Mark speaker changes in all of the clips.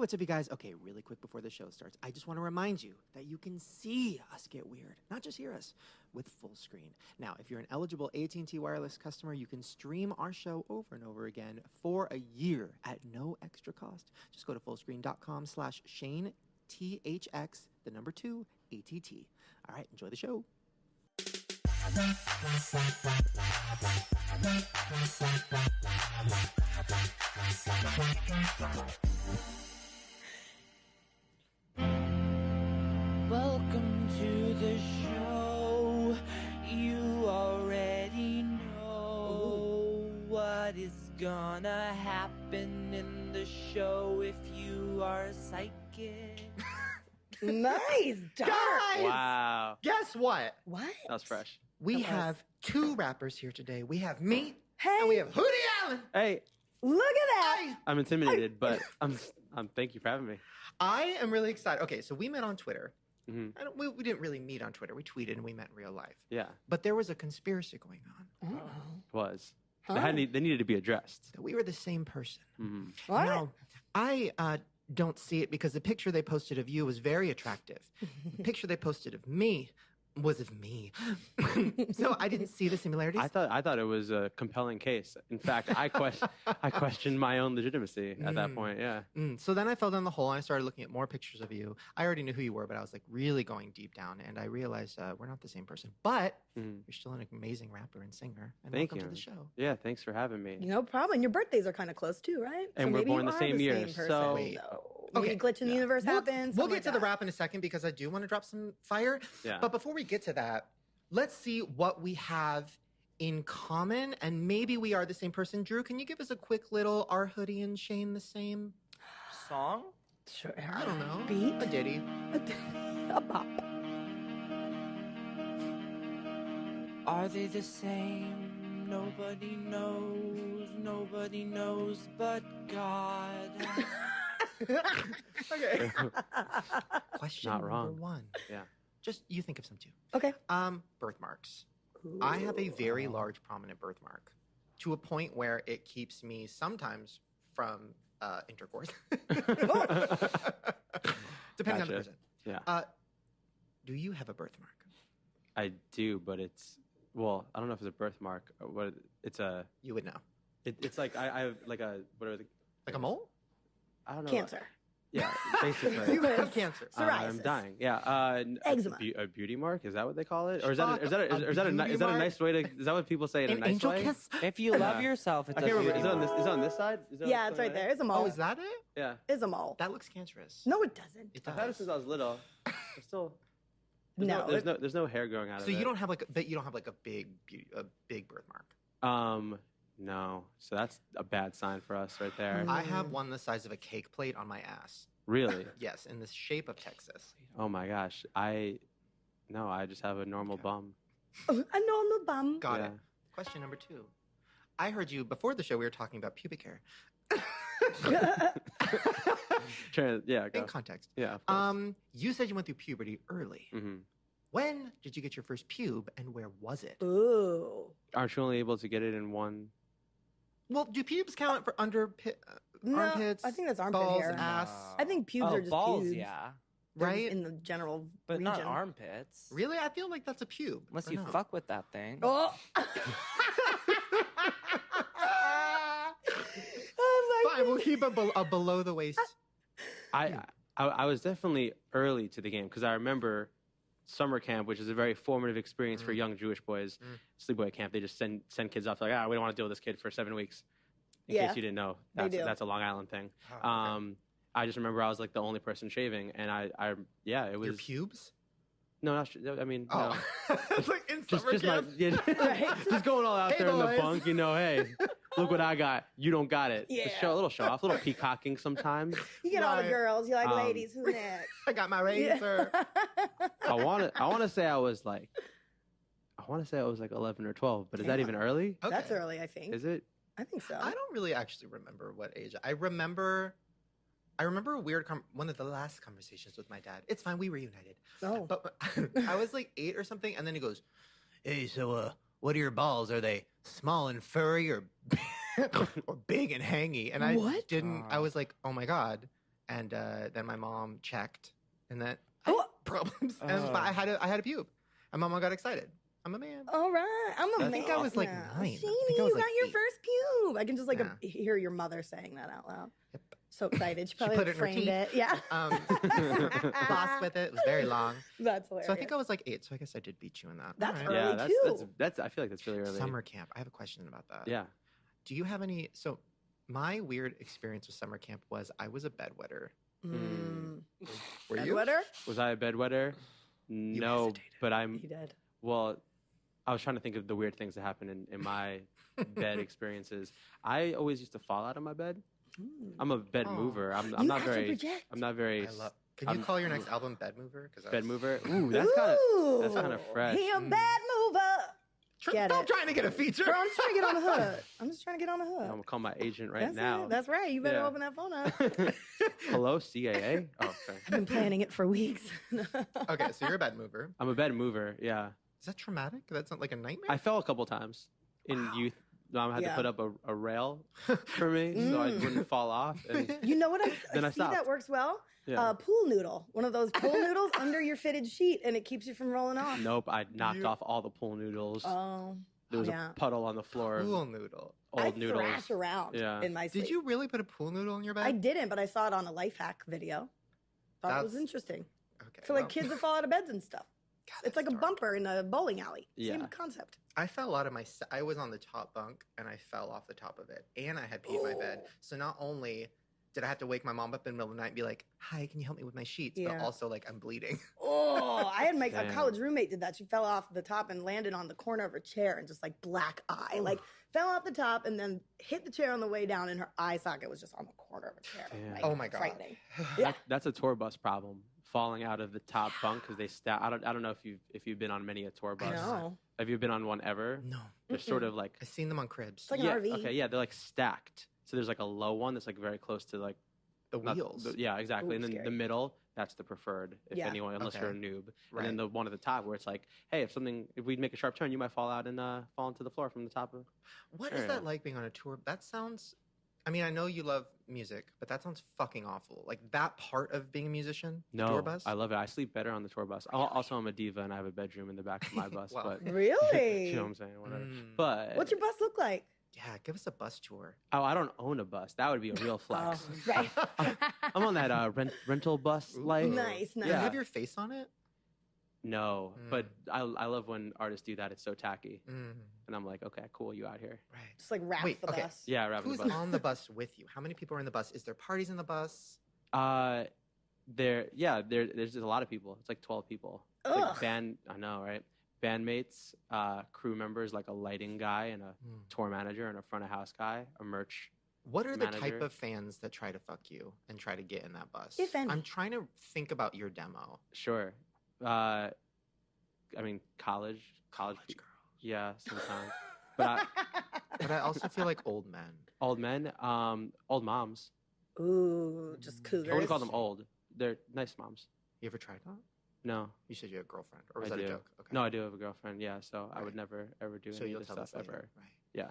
Speaker 1: what's up, you guys? Okay, really quick before the show starts, I just want to remind you that you can see us get weird, not just hear us, with full screen. Now, if you're an eligible AT&T Wireless customer, you can stream our show over and over again for a year at no extra cost. Just go to fullscreen.com/Shane, THX, the number 2, ATT. All right, enjoy the show.
Speaker 2: Welcome to the show. You already know what is gonna happen in the show if you are psychic.
Speaker 3: Nice, dark.
Speaker 1: Guys!
Speaker 4: Wow.
Speaker 1: Guess what?
Speaker 3: What?
Speaker 4: That was fresh.
Speaker 1: We have 2 rappers here today. We have me,
Speaker 3: Hey.
Speaker 1: and we have Hoodie Allen.
Speaker 4: Hey,
Speaker 3: Look at that.
Speaker 1: Hey.
Speaker 4: I'm intimidated, but I'm thank you for having me.
Speaker 1: I am really excited. Okay, so we met on Twitter.
Speaker 4: Mm-hmm.
Speaker 1: We didn't really meet on Twitter. We tweeted and we met in real life.
Speaker 4: Yeah.
Speaker 1: But there was a conspiracy going on.
Speaker 4: It was. They needed to be addressed.
Speaker 1: That we were the same person.
Speaker 3: What?
Speaker 1: Now, I don't see it because the picture they posted of you was very attractive. The picture they posted of me was of me. So I didn't see the similarities.
Speaker 4: I thought it was a compelling case. In fact, I questioned my own legitimacy at that point. Yeah.
Speaker 1: So then I fell down the hole and I started looking at more pictures of you. I already knew who you were, but I was like really going deep down, and I realized we're not the same person. But you're still an amazing rapper and singer. And
Speaker 4: Thank
Speaker 1: welcome
Speaker 4: you
Speaker 1: to the show.
Speaker 4: Yeah, thanks for having me.
Speaker 3: No problem. And your birthdays are kind of close too, right?
Speaker 4: And we're
Speaker 3: maybe
Speaker 4: born
Speaker 3: you
Speaker 4: the
Speaker 3: are
Speaker 4: same year,
Speaker 3: person.
Speaker 4: so-
Speaker 1: Wait.
Speaker 3: Maybe a glitch in the universe happens.
Speaker 1: We'll
Speaker 3: something
Speaker 1: get
Speaker 3: like
Speaker 1: to the
Speaker 3: that.
Speaker 1: rap in a second because I do want to drop some fire.
Speaker 4: Yeah.
Speaker 1: But before we get to that, let's see what we have in common, and maybe we are the same person. Drew, can you give us a quick little "Are Hoodie and Shane the same"?
Speaker 2: Song?
Speaker 3: Sure.
Speaker 1: I don't know.
Speaker 3: Beat?
Speaker 1: A ditty.
Speaker 3: A pop.
Speaker 2: Are they the same? Nobody knows but God.
Speaker 1: Okay. Question
Speaker 4: Not wrong.
Speaker 1: number 1.
Speaker 4: Yeah.
Speaker 1: Just you think of some too.
Speaker 3: Okay.
Speaker 1: Birthmarks. I have a very large, prominent birthmark to a point where it keeps me sometimes from intercourse, depending on the
Speaker 4: Gotcha.
Speaker 1: person.
Speaker 4: Yeah.
Speaker 1: Do you have a birthmark?
Speaker 4: I do, but I don't know if it's a birthmark or what. It's a.
Speaker 1: You would know.
Speaker 4: It's like I have like a whatever.
Speaker 1: Like a mole?
Speaker 4: I don't know.
Speaker 3: Cancer.
Speaker 4: Yeah, basically.
Speaker 1: You have cancer.
Speaker 3: Psoriasis.
Speaker 4: I'm dying. Yeah.
Speaker 3: Eczema.
Speaker 4: A beauty mark? Is that what they call it? Or is
Speaker 1: Fuck,
Speaker 4: that a nice way to? Is that what people say in a
Speaker 1: An
Speaker 4: nice
Speaker 1: angel
Speaker 4: way?
Speaker 1: kiss?
Speaker 2: If you love yourself, it's
Speaker 4: I can't remember.
Speaker 2: a
Speaker 4: Is it on this side? Is that
Speaker 3: Yeah, it's right there. It's a mole.
Speaker 1: Oh, is that it?
Speaker 4: Yeah.
Speaker 3: It's a mole.
Speaker 1: That looks cancerous.
Speaker 3: No, it doesn't.
Speaker 1: It
Speaker 4: I've had it
Speaker 1: does.
Speaker 4: since I was little. It's still.
Speaker 3: No.
Speaker 4: There's no hair growing out of
Speaker 1: So
Speaker 4: it.
Speaker 1: you don't have like a big birthmark.
Speaker 4: No. So that's a bad sign for us right there.
Speaker 1: I have one the size of a cake plate on my ass.
Speaker 4: Really?
Speaker 1: Yes, in the shape of Texas.
Speaker 4: Oh my gosh. I just have a normal bum.
Speaker 3: A normal bum.
Speaker 1: Got
Speaker 4: Yeah.
Speaker 1: it. Question number 2. I heard you before the show. We were talking about pubic hair.
Speaker 4: Yeah. Go.
Speaker 1: In context.
Speaker 4: Yeah. Of course.
Speaker 1: You said you went through puberty early.
Speaker 4: Mm-hmm.
Speaker 1: When did you get your first pube, and where was it?
Speaker 3: Ooh.
Speaker 4: Aren't you only able to get it in one?
Speaker 1: Well, do pubes count for
Speaker 3: No,
Speaker 1: armpits?
Speaker 3: I think that's armpit
Speaker 1: balls,
Speaker 3: hair.
Speaker 1: ass.
Speaker 3: I think pubes are just
Speaker 2: balls,
Speaker 3: pubes.
Speaker 2: yeah.
Speaker 3: They're
Speaker 1: Right?
Speaker 3: just in the general
Speaker 2: But
Speaker 3: region.
Speaker 2: not armpits.
Speaker 1: Really? I feel like that's a pube.
Speaker 2: Unless
Speaker 1: Or
Speaker 2: you
Speaker 1: no?
Speaker 2: fuck with that thing.
Speaker 3: Oh.
Speaker 1: Fine, we'll keep a below the waist.
Speaker 4: I was definitely early to the game because I remember summer camp, which is a very formative experience for young Jewish boys. Sleepaway camp, they just send kids off like, we don't want to deal with this kid for 7 weeks. In
Speaker 3: Yeah,
Speaker 4: case you didn't know,
Speaker 3: they do.
Speaker 4: that's a Long Island thing.
Speaker 1: Oh, okay.
Speaker 4: I just remember I was like the only person shaving, and it was
Speaker 1: Your pubes?
Speaker 4: no, I mean,
Speaker 1: Oh.
Speaker 4: no.
Speaker 1: It's like in
Speaker 4: Just
Speaker 1: summer camp.
Speaker 4: just going all out
Speaker 1: Hey,
Speaker 4: there in
Speaker 1: boys.
Speaker 4: the bunk, hey, look what I got. You don't got it.
Speaker 3: Yeah.
Speaker 4: Just a little show off, a little peacocking sometimes.
Speaker 3: You get all the
Speaker 1: Right.
Speaker 3: girls. You're like, ladies, who's next?
Speaker 1: I got my razor.
Speaker 4: I want to say I was like 11 or 12, but is that even early?
Speaker 1: Okay.
Speaker 3: That's early, I think.
Speaker 4: Is it?
Speaker 3: I think so.
Speaker 1: I don't really actually remember what age. I remember a weird one of the last conversations with my dad. It's fine, we reunited.
Speaker 3: Oh.
Speaker 1: But I was like 8 or something, and then he goes, "Hey, so what are your balls? Are they small and furry or or big and hangy?" And I
Speaker 3: What?
Speaker 1: didn't. I was like, "Oh my god." and then my mom checked, and then
Speaker 3: Oh.
Speaker 1: problems. And, but I had a pube, and my mom got excited. I'm a man.
Speaker 3: All right, I'm a
Speaker 1: I
Speaker 3: man.
Speaker 1: think I was like
Speaker 3: now.
Speaker 1: 9. I
Speaker 3: Sheenie,
Speaker 1: think I
Speaker 3: you
Speaker 1: was
Speaker 3: got
Speaker 1: like
Speaker 3: your
Speaker 1: 8.
Speaker 3: first pube. I can just
Speaker 1: Yeah.
Speaker 3: hear your mother saying that out loud.
Speaker 1: Yep.
Speaker 3: So excited. She
Speaker 1: She
Speaker 3: probably
Speaker 1: put it in her
Speaker 3: framed
Speaker 1: teeth.
Speaker 3: it. Yeah.
Speaker 1: Floss with it. It was very long.
Speaker 3: That's hilarious.
Speaker 1: So I think I was like 8. So I guess I did beat you in that.
Speaker 3: That's
Speaker 1: All right.
Speaker 3: early.
Speaker 4: Yeah,
Speaker 3: too.
Speaker 4: that's. I feel like that's really early.
Speaker 1: Summer camp. I have a question about that.
Speaker 4: Yeah.
Speaker 1: Do you have any? So my weird experience with summer camp was I was a bedwetter. Were you?
Speaker 3: Bedwetter?
Speaker 4: Was I a bedwetter? No,
Speaker 1: hesitated.
Speaker 4: but I'm.
Speaker 3: He did.
Speaker 4: Well, I was trying to think of the weird things that happen in my bed experiences. I always used to fall out of my bed. I'm a bed
Speaker 1: Aw.
Speaker 4: mover. I'm
Speaker 3: You
Speaker 4: not
Speaker 3: have to
Speaker 4: very.
Speaker 3: project.
Speaker 4: I'm not very.
Speaker 1: I love. Can you call your next album Bed Mover?
Speaker 4: Bed mover. Ooh, that's kind of fresh.
Speaker 3: He a
Speaker 1: Mm.
Speaker 3: bed mover. Get
Speaker 1: Stop
Speaker 3: it.
Speaker 1: trying to get a feature.
Speaker 3: Bro, I'm just trying to get on the hood. I'm just trying to get on the hood.
Speaker 4: I'm gonna call my agent right
Speaker 3: That's
Speaker 4: now.
Speaker 3: It. That's right. You better
Speaker 4: Yeah.
Speaker 3: open that phone up.
Speaker 4: Hello, CAA. Oh, sorry.
Speaker 3: I've been planning it for weeks.
Speaker 1: Okay, so you're a bed mover.
Speaker 4: I'm a bed mover. Yeah,
Speaker 1: Is that traumatic? That's not like a nightmare.
Speaker 4: I fell a couple times in youth. Mom had
Speaker 3: Yeah.
Speaker 4: to put up a rail for me so I wouldn't fall off. And
Speaker 3: You know what
Speaker 4: Then
Speaker 3: I
Speaker 4: I
Speaker 3: see that
Speaker 4: stopped.
Speaker 3: works well?
Speaker 4: yeah.
Speaker 3: Pool noodle. One of those pool noodles under your fitted sheet, and it keeps you from rolling off.
Speaker 4: Nope, I knocked
Speaker 1: You-
Speaker 4: off all the pool noodles.
Speaker 3: Oh,
Speaker 4: There was
Speaker 3: yeah.
Speaker 4: a puddle on the floor of
Speaker 1: Pool noodle.
Speaker 3: I
Speaker 4: old noodles.
Speaker 3: thrash around
Speaker 4: Yeah.
Speaker 3: in my sleep.
Speaker 1: Did you really put a pool noodle in your bed?
Speaker 3: I didn't, but I saw it on a life hack video. Thought it was
Speaker 1: That's-
Speaker 3: interesting.
Speaker 1: Okay.
Speaker 3: For like
Speaker 1: well,
Speaker 3: kids that fall out of beds and stuff.
Speaker 1: God,
Speaker 3: It's like a
Speaker 1: that's dark.
Speaker 3: bumper in a bowling alley. Same
Speaker 4: Yeah.
Speaker 3: concept.
Speaker 1: I fell out of my. I was on the top bunk and I fell off the top of it, and I had peed my bed. So not only did I have to wake my mom up in the middle of the night and be like, "Hi, can you help me with my sheets?" But
Speaker 3: Yeah.
Speaker 1: also like I'm bleeding.
Speaker 3: Oh, I had a
Speaker 4: Damn.
Speaker 3: college roommate did that. She fell off the top and landed on the corner of her chair and just like black eye. Like fell off the top and then hit the chair on the way down and her eye socket was just on the corner of her chair.
Speaker 4: Damn.
Speaker 3: Like,
Speaker 1: Oh my God.
Speaker 3: Frightening. Yeah.
Speaker 4: That's a tour bus problem. Falling out of the top bunk because they I don't know if you've been on many a tour
Speaker 3: I
Speaker 4: bus.
Speaker 3: know.
Speaker 4: Have you been on one ever?
Speaker 1: No,
Speaker 4: They're sort of like
Speaker 1: I've seen them on cribs.
Speaker 3: It's like an
Speaker 4: yeah,
Speaker 3: RV.
Speaker 4: okay, yeah, they're like stacked. So there's like a low one that's like very close to like
Speaker 1: the
Speaker 4: not-
Speaker 1: wheels.
Speaker 4: yeah, exactly.
Speaker 3: Ooh,
Speaker 4: and then
Speaker 3: scary.
Speaker 4: the middle, that's the preferred, if
Speaker 3: Yeah.
Speaker 4: anyone, unless
Speaker 1: Okay.
Speaker 4: you're a noob.
Speaker 1: Right.
Speaker 4: And then the one at the top where it's like, hey, if we make a sharp turn, you might fall out and fall into the floor from the top of.
Speaker 1: What is
Speaker 4: Yeah.
Speaker 1: that like being on a tour? That sounds. I mean, I know you love music, but that sounds fucking awful. Like that part of being a musician, the
Speaker 4: No,
Speaker 1: tour bus.
Speaker 4: I love it. I sleep better on the tour bus. Also, I'm a diva and I have a bedroom in the back of my bus.
Speaker 1: Wow.
Speaker 4: But
Speaker 3: Really?
Speaker 4: you know what I'm saying? Whatever.
Speaker 1: Mm.
Speaker 4: But
Speaker 3: What's your bus look like?
Speaker 1: Yeah, give us a bus tour.
Speaker 4: I don't own a bus. That would be a real flex.
Speaker 3: Oh, right.
Speaker 4: I'm on that rental bus
Speaker 1: Ooh.
Speaker 4: life.
Speaker 3: Nice,
Speaker 1: Does
Speaker 3: nice.
Speaker 1: it
Speaker 4: Yeah.
Speaker 1: have your face on it?
Speaker 4: No,
Speaker 1: Mm.
Speaker 4: but I love when artists do that. It's so tacky,
Speaker 1: Mm,
Speaker 4: and I'm like, okay, cool, you out here?
Speaker 1: right.
Speaker 3: Just like wrap
Speaker 1: Wait,
Speaker 3: the
Speaker 1: okay.
Speaker 3: bus.
Speaker 4: Yeah, wrapping
Speaker 1: Who's
Speaker 4: the bus.
Speaker 1: on the bus with you? How many people are in the bus? Is there parties in the bus?
Speaker 4: There's just a lot of people. It's like 12 people. It's
Speaker 3: Ugh.
Speaker 4: like band. I know, right? Bandmates, crew members, like a lighting guy and a
Speaker 1: Mm.
Speaker 4: tour manager and a front of house guy, a merch.
Speaker 1: What are the type
Speaker 4: Manager.
Speaker 1: of fans that try to fuck you and try to get in that bus?
Speaker 3: If any.
Speaker 1: I'm trying to think about your demo.
Speaker 4: Sure. I mean, college
Speaker 1: College
Speaker 4: pe-
Speaker 1: girl.
Speaker 4: Yeah, sometimes. But
Speaker 1: But I also feel like old men.
Speaker 4: old men, old moms.
Speaker 3: Ooh, just
Speaker 4: I
Speaker 3: cougars.
Speaker 4: wouldn't call them old. They're nice moms.
Speaker 1: You ever tried that?
Speaker 4: No,
Speaker 1: You said you had a girlfriend, or was
Speaker 4: I
Speaker 1: that
Speaker 4: do.
Speaker 1: a joke? Okay.
Speaker 4: No, I do have a girlfriend. Yeah, so I
Speaker 1: Right.
Speaker 4: would never ever do
Speaker 1: So
Speaker 4: any
Speaker 1: you'll
Speaker 4: of this
Speaker 1: tell
Speaker 4: stuff
Speaker 1: us later,
Speaker 4: ever.
Speaker 1: right?
Speaker 4: Yeah.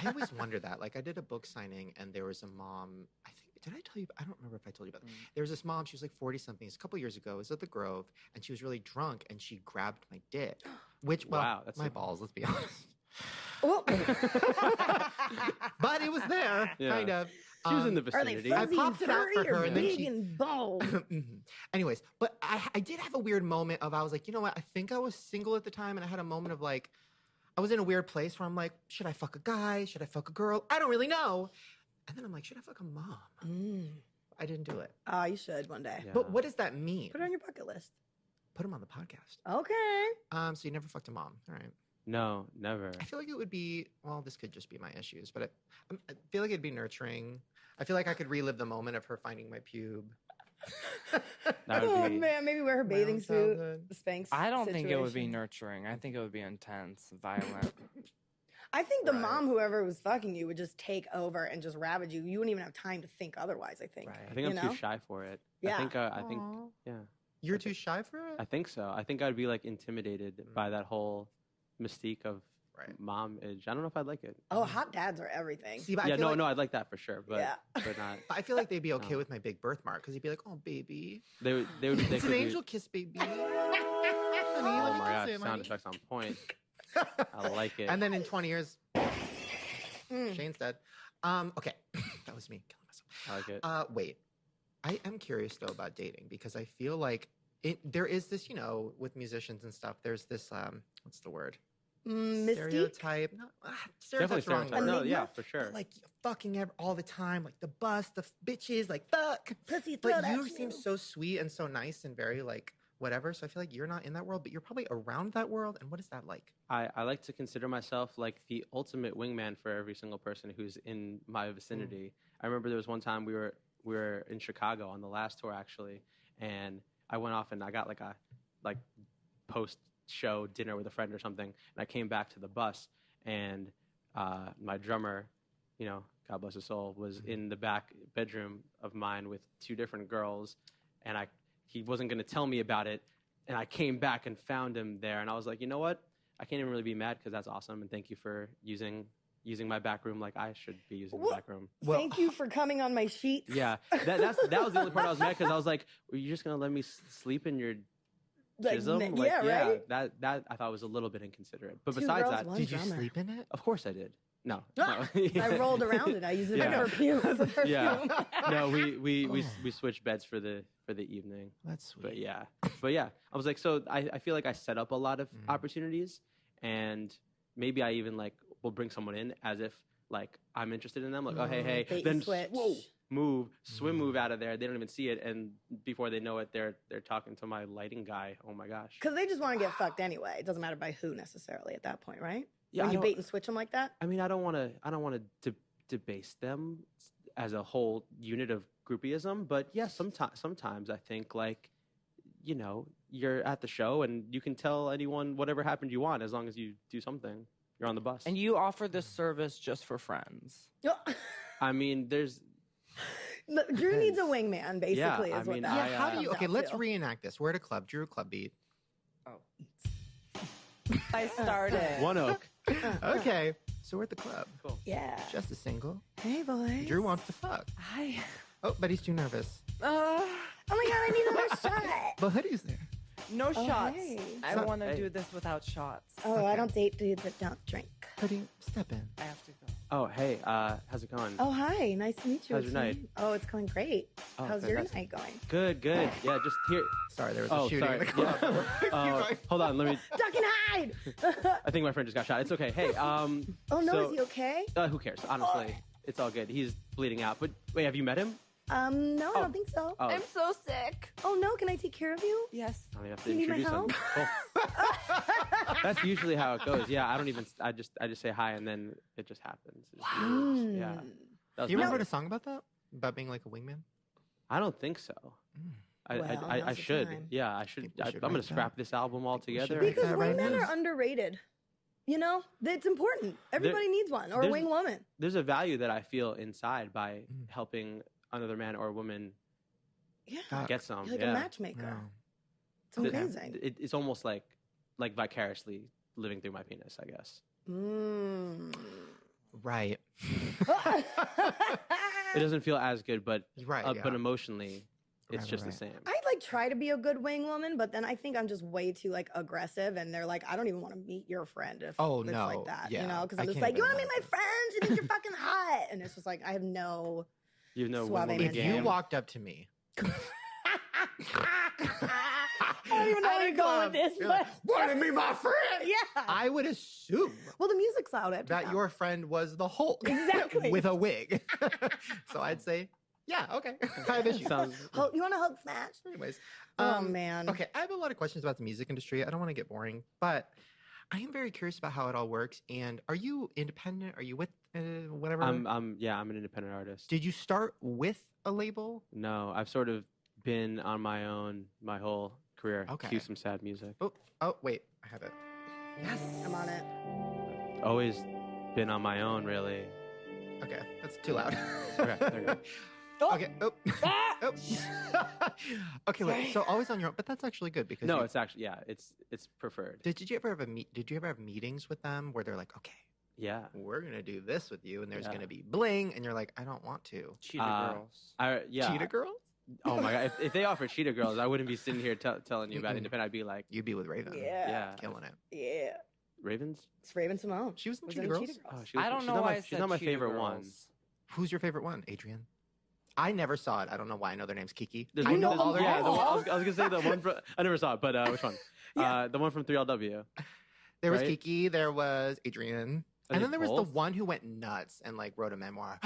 Speaker 1: I always wonder that. Like, I did a book signing, and there was a mom. I think did I tell you? I don't remember if I told you about. There was this mom. She was like 40 something. A couple years ago. It was at the Grove, and she was really drunk, and she grabbed my dick, which
Speaker 4: Wow, that's
Speaker 1: my
Speaker 4: a-
Speaker 1: balls. Let's be honest.
Speaker 3: Oh.
Speaker 1: But it was there,
Speaker 4: Yeah.
Speaker 1: kind of.
Speaker 4: She was in the
Speaker 3: Are they
Speaker 4: vicinity.
Speaker 1: I
Speaker 3: fuzzy
Speaker 1: popped
Speaker 3: and
Speaker 1: it out for
Speaker 3: furry
Speaker 1: her,
Speaker 3: or
Speaker 1: and then
Speaker 3: big
Speaker 1: she-
Speaker 3: and bold?
Speaker 1: Mhm. Anyways, but I did have a weird moment of I was like, you know what? I think I was single at the time, and I had a moment of like, I was in a weird place where I'm like, should I fuck a guy? Should I fuck a girl? I don't really know. And then I'm like, should I fuck a mom? I didn't do it.
Speaker 3: Oh, you should one day.
Speaker 4: Yeah.
Speaker 1: But what does that mean?
Speaker 3: Put it on your bucket list.
Speaker 1: Put him on the podcast.
Speaker 3: Okay.
Speaker 1: So you never fucked a mom. All right.
Speaker 4: No, never.
Speaker 1: I feel like it would be, well, this could just be my issues, but I feel like it'd be nurturing. I feel like I could relive the moment of her finding my pube.
Speaker 4: That would
Speaker 3: Oh
Speaker 4: be.
Speaker 3: man, maybe wear her
Speaker 1: My
Speaker 3: bathing
Speaker 1: own
Speaker 3: suit.
Speaker 1: childhood.
Speaker 3: The Spanx.
Speaker 2: I don't think it would be
Speaker 3: situation.
Speaker 2: nurturing. I think it would be intense, violent.
Speaker 3: I think the
Speaker 1: Right.
Speaker 3: mom, whoever was fucking you, would just take over and just ravage you. You wouldn't even have time to think otherwise. I think.
Speaker 1: Right.
Speaker 4: I think
Speaker 3: You
Speaker 4: I'm
Speaker 3: know?
Speaker 4: too shy for it.
Speaker 3: Yeah.
Speaker 4: I think.
Speaker 1: Aw.
Speaker 4: Yeah.
Speaker 1: You're too shy for it?
Speaker 4: I think so. I think I'd be like intimidated by that whole mystique of
Speaker 1: Right.
Speaker 4: mom-age. I don't know if I'd like it.
Speaker 3: Oh, hot dads are everything.
Speaker 1: See, but
Speaker 4: Yeah,
Speaker 1: I feel like,
Speaker 4: I'd like that for sure, but
Speaker 3: Yeah.
Speaker 4: but not.
Speaker 1: I feel like they'd be okay
Speaker 4: No.
Speaker 1: with my big birthmark because he'd be like, "Oh, baby,
Speaker 4: They would. They
Speaker 1: it's
Speaker 4: could
Speaker 1: an
Speaker 4: be-
Speaker 1: angel kiss, baby." Honey,
Speaker 4: Oh
Speaker 1: let me
Speaker 4: my
Speaker 1: kiss
Speaker 4: gosh,
Speaker 1: him,
Speaker 4: sound
Speaker 1: honey.
Speaker 4: effects on point. I like it.
Speaker 1: And then in 20 years,
Speaker 3: Mm.
Speaker 1: Shane's dead. Okay, that was me killing myself.
Speaker 4: I like it.
Speaker 1: Wait, I am curious though about dating because I feel like there is this, with musicians and stuff. There's this, what's the word?
Speaker 3: Mystique?
Speaker 1: Stereotype. No, stereotype's wrong.
Speaker 4: stereotype. No,
Speaker 3: Enigma?
Speaker 4: yeah, for sure.
Speaker 1: But, like fucking all the time, like the bus, the bitches, like fuck.
Speaker 3: Pussy throw
Speaker 1: But
Speaker 3: that
Speaker 1: you
Speaker 3: shit.
Speaker 1: seem so sweet and so nice and very like whatever. So I feel like you're not in that world, but you're probably around that world. And what is that like?
Speaker 4: I like to consider myself like the ultimate wingman for every single person who's in my vicinity. I remember there was one time we were in Chicago on the last tour actually, and I went off and I got like a post show dinner with a friend or something, and I came back to the bus and my drummer, God bless his soul, was in the back bedroom of mine with two different girls, and he wasn't going to tell me about it, and I came back and found him there, and I was like, you know what? I can't even really be mad because that's awesome, and thank you for using my back room like I should be using the
Speaker 3: What?
Speaker 4: back room.
Speaker 1: Well-
Speaker 3: Thank you for coming on my sheets.
Speaker 4: Yeah, that was the only part I was mad because I was like, were you just going to let me sleep in your
Speaker 3: Like,
Speaker 4: chism?
Speaker 3: yeah, right?
Speaker 4: That I thought was a little bit inconsiderate. But
Speaker 3: Two
Speaker 4: besides
Speaker 3: girls,
Speaker 4: that,
Speaker 3: one
Speaker 1: Did you
Speaker 3: drummer.
Speaker 1: sleep in it?
Speaker 4: of course I did. No.
Speaker 3: Ah,
Speaker 4: no.
Speaker 3: I rolled around it. I used it
Speaker 4: Yeah.
Speaker 3: for perfume.
Speaker 4: Yeah. No, we switched beds for the evening.
Speaker 1: That's sweet.
Speaker 4: But yeah, I was like, so I feel like I set up a lot of
Speaker 1: Mhm.
Speaker 4: opportunities, and maybe I even like will bring someone in as if like I'm interested in them, like, oh hey,
Speaker 3: Bait and
Speaker 4: then
Speaker 3: switch.
Speaker 4: whoa, move out of there. They don't even see it, and before they know it, they're talking to my lighting guy. Oh my gosh.
Speaker 3: Because they just want to get fucked anyway. It doesn't matter by who necessarily at that point, right?
Speaker 4: Yeah,
Speaker 3: When
Speaker 4: I
Speaker 3: you
Speaker 4: don't-
Speaker 3: bait and switch them like that.
Speaker 4: I mean, I don't want to debase them as a whole unit of groupieism, but yeah, sometimes I think like, you're at the show and you can tell anyone whatever happened you want as long as you do something. You're on the bus.
Speaker 2: And you offer this service just for friends.
Speaker 4: I mean, there's
Speaker 3: Look, Drew needs a wingman, basically,
Speaker 4: Yeah,
Speaker 3: is
Speaker 4: I
Speaker 3: what
Speaker 4: mean,
Speaker 3: that
Speaker 1: Yeah, how do you?
Speaker 3: comes
Speaker 1: Okay,
Speaker 3: down
Speaker 1: let's
Speaker 3: to.
Speaker 1: reenact this. We're at a club. Drew, club beat.
Speaker 5: I started.
Speaker 4: One Oak.
Speaker 1: Okay, so we're at the club.
Speaker 4: Cool.
Speaker 3: Yeah.
Speaker 1: Just a single.
Speaker 3: Hey, boys.
Speaker 1: Drew wants to fuck.
Speaker 5: Hi.
Speaker 1: Oh, but he's too nervous.
Speaker 3: Oh my god, I need another shot.
Speaker 1: But Hoodie's there.
Speaker 5: No
Speaker 3: Oh,
Speaker 5: shots.
Speaker 3: hey.
Speaker 5: I
Speaker 1: So-
Speaker 5: want to
Speaker 4: hey.
Speaker 5: do this without shots.
Speaker 3: Oh,
Speaker 1: Okay.
Speaker 3: I don't date dudes that don't drink.
Speaker 1: Hoodie, step in.
Speaker 5: I have to go.
Speaker 4: Oh, hey, how's it going?
Speaker 3: Oh, hi. Nice to meet you.
Speaker 4: How's your night?
Speaker 3: Again. Oh, it's going great.
Speaker 4: Oh,
Speaker 3: How's
Speaker 4: fantastic.
Speaker 3: your night going?
Speaker 4: Good. Yeah, just here.
Speaker 1: Sorry, there was a
Speaker 4: Oh,
Speaker 1: shooting
Speaker 4: sorry.
Speaker 1: in the club.
Speaker 4: Yeah.
Speaker 1: Keep
Speaker 4: Oh,
Speaker 1: going.
Speaker 4: hold on. Let me.
Speaker 3: Duck and hide!
Speaker 4: I think my friend just got shot. It's okay. Hey,
Speaker 3: oh, no,
Speaker 4: so-
Speaker 3: is he okay?
Speaker 4: who cares? Honestly, it's all good. He's bleeding out. But wait, have you met him?
Speaker 3: No, I
Speaker 4: Oh.
Speaker 3: don't think so.
Speaker 4: Oh,
Speaker 5: so sick.
Speaker 3: Oh, no, can I take care of you?
Speaker 5: Yes.
Speaker 4: I don't even have to
Speaker 3: Do you need my
Speaker 4: introduce him. Cool. That's usually how it goes. Yeah, I don't even. I just say hi and then it just happens. It just moves. Yeah. That was
Speaker 1: Do you
Speaker 4: my-
Speaker 1: remember a song about that? About being like a wingman?
Speaker 4: I don't think so. I
Speaker 3: Well,
Speaker 4: I
Speaker 3: now's the
Speaker 4: should.
Speaker 3: time.
Speaker 4: Yeah, I should.
Speaker 1: Think we
Speaker 4: I'm
Speaker 1: should
Speaker 4: gonna
Speaker 1: write
Speaker 4: scrap
Speaker 1: that.
Speaker 4: this album altogether.
Speaker 1: write
Speaker 3: Because
Speaker 1: that right
Speaker 3: wingmen
Speaker 1: now.
Speaker 3: are underrated. You know, it's important. Everybody needs one, or a
Speaker 4: there's-
Speaker 3: wing woman.
Speaker 4: There's a value that I feel inside by
Speaker 1: Mm.
Speaker 4: helping another man or woman
Speaker 3: Yeah,
Speaker 1: God.
Speaker 4: get some.
Speaker 3: you're like
Speaker 4: yeah.
Speaker 3: a matchmaker.
Speaker 1: No.
Speaker 3: It's
Speaker 4: The-
Speaker 3: amazing.
Speaker 4: It's almost like vicariously living through my penis, I guess.
Speaker 3: Mm.
Speaker 1: Right.
Speaker 4: It doesn't feel as good, but
Speaker 1: Right.
Speaker 4: but
Speaker 1: yeah.
Speaker 4: emotionally, it's
Speaker 1: Right,
Speaker 4: just
Speaker 1: right.
Speaker 4: the same.
Speaker 3: I like try to be a good wing woman, but then I think I'm just way too like aggressive, and they're like, I don't even want to meet your friend if
Speaker 1: Oh,
Speaker 3: it's
Speaker 1: no.
Speaker 3: like that,
Speaker 1: Yeah.
Speaker 3: you know? Because
Speaker 1: I
Speaker 3: I'm just
Speaker 1: can't
Speaker 3: like, you
Speaker 1: even
Speaker 3: want to meet my
Speaker 1: imagine.
Speaker 3: friends? You think you're fucking hot? And it's just like I have no.
Speaker 4: You know,
Speaker 3: Suave
Speaker 4: women
Speaker 1: If
Speaker 3: man.
Speaker 1: you walked up to me,
Speaker 3: I don't even know where you're going with this,
Speaker 1: you're
Speaker 3: but
Speaker 1: like, want to meet my friend?
Speaker 3: yeah.
Speaker 1: I would assume
Speaker 3: Well, the music's loud. I have to
Speaker 1: that
Speaker 3: know.
Speaker 1: your friend was the Hulk.
Speaker 3: Exactly.
Speaker 1: With a wig. So I'd say, yeah, okay. I have issues.
Speaker 4: sounds.
Speaker 3: You want a Hulk smash?
Speaker 1: Anyways.
Speaker 3: Oh man.
Speaker 1: Okay, I have a lot of questions about the music industry. I don't want to get boring, but I am very curious about how it all works. And are you independent? Are you with whatever?
Speaker 4: I'm an independent artist.
Speaker 1: Did you start with a label?
Speaker 4: No, I've sort of been on my own my whole career.
Speaker 1: Okay.
Speaker 4: Cue some sad music.
Speaker 1: Oh, wait, I have it. Yes.
Speaker 3: I'm on it.
Speaker 4: Always been on my own, really.
Speaker 1: Okay, that's too loud.
Speaker 4: Okay, there you go.
Speaker 1: Okay. Oh. Oh. Okay. Wait. So always on your own, but that's actually good because
Speaker 4: No, it's actually it's preferred.
Speaker 1: Did you ever have meetings with them where they're like, okay,
Speaker 4: Yeah.
Speaker 1: we're gonna do this with you, and there's
Speaker 4: Yeah.
Speaker 1: gonna be bling, and you're like, I don't want to.
Speaker 2: Cheetah girls.
Speaker 1: Cheetah girls?
Speaker 4: Oh my god! If they offered cheetah girls, I wouldn't be sitting here telling you about independent. I'd be like,
Speaker 1: You'd be with Raven.
Speaker 3: Yeah.
Speaker 1: Killing it.
Speaker 3: Yeah.
Speaker 4: Ravens.
Speaker 3: It's Raven Simone.
Speaker 1: She was in
Speaker 3: Was
Speaker 1: Cheetah
Speaker 3: in
Speaker 1: Girls?
Speaker 3: Cheetah Girls.
Speaker 4: Oh, she was,
Speaker 2: I don't
Speaker 4: she's
Speaker 2: know
Speaker 4: not
Speaker 2: why
Speaker 4: my,
Speaker 2: I
Speaker 4: she's
Speaker 2: said
Speaker 4: not my
Speaker 2: Cheetah
Speaker 4: favorite one.
Speaker 2: Girls.
Speaker 1: Who's your favorite one, Adrian? I never saw it. I don't know why. I know their name's Kiki.
Speaker 4: There's
Speaker 1: I
Speaker 4: one-
Speaker 1: know
Speaker 4: there's-
Speaker 1: all their
Speaker 4: yeah,
Speaker 1: names.
Speaker 4: the one, I was gonna say the one from. I never saw it, but which one?
Speaker 3: Yeah.
Speaker 4: The one from 3LW.
Speaker 1: There was
Speaker 4: right?
Speaker 1: Kiki. There was Adrian.
Speaker 4: Are
Speaker 1: And
Speaker 4: they
Speaker 1: then there was
Speaker 4: both?
Speaker 1: the one who went nuts and like wrote a memoir.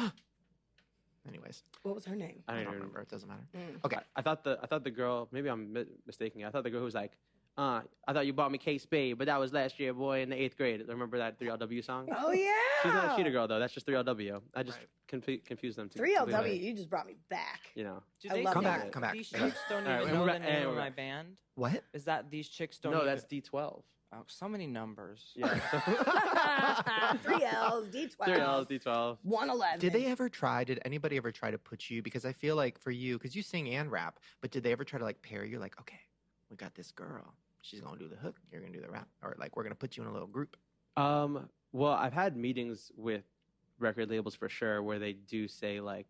Speaker 1: Anyways,
Speaker 3: What was her name?
Speaker 1: I
Speaker 4: I
Speaker 1: don't
Speaker 4: don't
Speaker 1: remember. It doesn't matter.
Speaker 3: Mm.
Speaker 1: Okay.
Speaker 4: I thought the girl. Maybe I'm mistaken. I thought the girl who was like, I thought you bought me K-Spade, but that was last year, boy, in the 8th grade. Remember that 3LW song?
Speaker 3: Oh yeah.
Speaker 4: She's not a cheetah girl though. That's just 3LW. I just
Speaker 1: Right.
Speaker 4: confused them.
Speaker 3: 3LW. You just brought me back.
Speaker 4: You know.
Speaker 2: Do
Speaker 3: I
Speaker 2: they
Speaker 3: love
Speaker 1: Come
Speaker 3: that.
Speaker 1: back. Come back.
Speaker 2: These
Speaker 1: Come back.
Speaker 2: chicks don't
Speaker 4: All right,
Speaker 2: even
Speaker 4: and
Speaker 2: know
Speaker 4: we're
Speaker 2: the
Speaker 4: back- and
Speaker 2: name of
Speaker 4: we're
Speaker 2: my
Speaker 4: back.
Speaker 2: band.
Speaker 1: What?
Speaker 2: Is that these chicks don't?
Speaker 4: No,
Speaker 2: even...
Speaker 4: that's D12.
Speaker 2: Oh, so many numbers.
Speaker 4: Yeah.
Speaker 3: 3 L's, D12.
Speaker 4: 3Ls, D12.
Speaker 3: 111.
Speaker 1: Did did anybody ever try to put you, because I feel like for you, because you sing and rap, but did they ever try to like pair you, like, okay, we got this girl. She's going to do the hook. You're going to do the rap. Or like, we're going to put you in a little group.
Speaker 4: Well, I've had meetings with record labels for sure where they do say like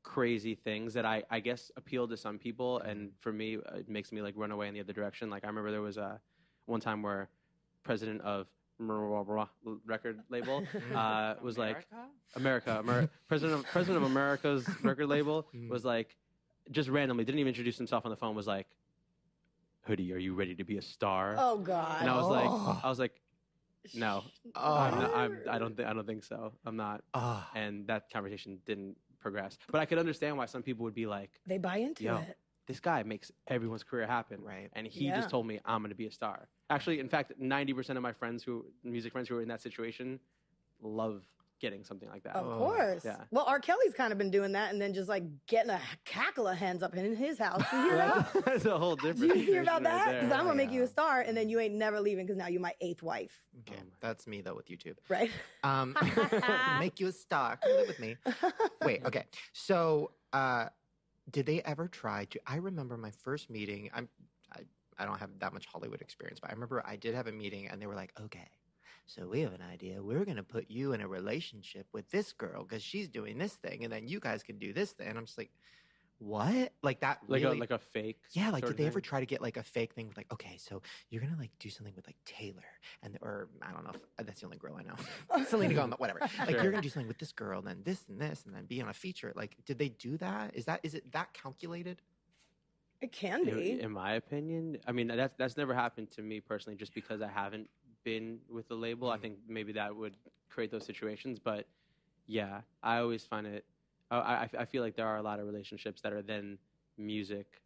Speaker 4: crazy things that I guess appeal to some people, and for me it makes me like run away in the other direction. Like I remember there was one time where president of record label was like president of America's record label was like just randomly didn't even introduce himself on the phone, was like, Hoodie, are you ready to be a star?
Speaker 3: Oh God.
Speaker 4: And I was like, no, I don't think so. I'm not.
Speaker 1: Oh.
Speaker 4: And that conversation didn't progress. But I could understand why some people would be like,
Speaker 3: They buy into
Speaker 4: Yo.
Speaker 3: it.
Speaker 4: this guy makes everyone's career happen.
Speaker 1: Right.
Speaker 4: And he
Speaker 3: Yeah.
Speaker 4: just told me I'm going to be a star. Actually, in fact, 90% of my music friends who are in that situation love getting something like that.
Speaker 3: Of
Speaker 1: Oh,
Speaker 3: course.
Speaker 4: yeah.
Speaker 3: Well, R. Kelly's kind of been doing that, and then just like getting a cackle of hens up in his house. You hear that?
Speaker 4: That's a whole different
Speaker 3: You hear about
Speaker 4: situation right
Speaker 3: that?
Speaker 4: there.
Speaker 3: Because I'm gonna make you
Speaker 1: Yeah.
Speaker 3: a star, and then you ain't never leaving because now you're my 8th wife,
Speaker 1: Okay,
Speaker 4: Oh my-
Speaker 1: that's me though with YouTube.
Speaker 3: right?
Speaker 1: Make you a star. Come live with me. Wait, okay. So, did they ever try to? I remember my first meeting. I don't have that much Hollywood experience, but I remember I did have a meeting, and they were like, "Okay, so we have an idea. We're gonna put you in a relationship with this girl because she's doing this thing, and then you guys can do this thing." And I'm just like, "What? Like that?
Speaker 4: Like
Speaker 1: really?
Speaker 4: a fake.
Speaker 1: Yeah, like
Speaker 4: sort
Speaker 1: did
Speaker 4: of
Speaker 1: they ever
Speaker 4: thing?
Speaker 1: try to get like a fake thing with like, okay, so you're gonna like do something with like Taylor or I don't know if that's the only girl I know. Selena Gomez, whatever. Like
Speaker 4: Sure.
Speaker 1: you're gonna do something with this girl, and then this and this, and then be on a feature. Like, did they do that? Is it that calculated?
Speaker 3: It can be.
Speaker 4: In my opinion, I mean that's never happened to me personally, just because I haven't been with the label. I think maybe that would create those situations, but yeah, I always find it. I feel like there are a lot of relationships that are then music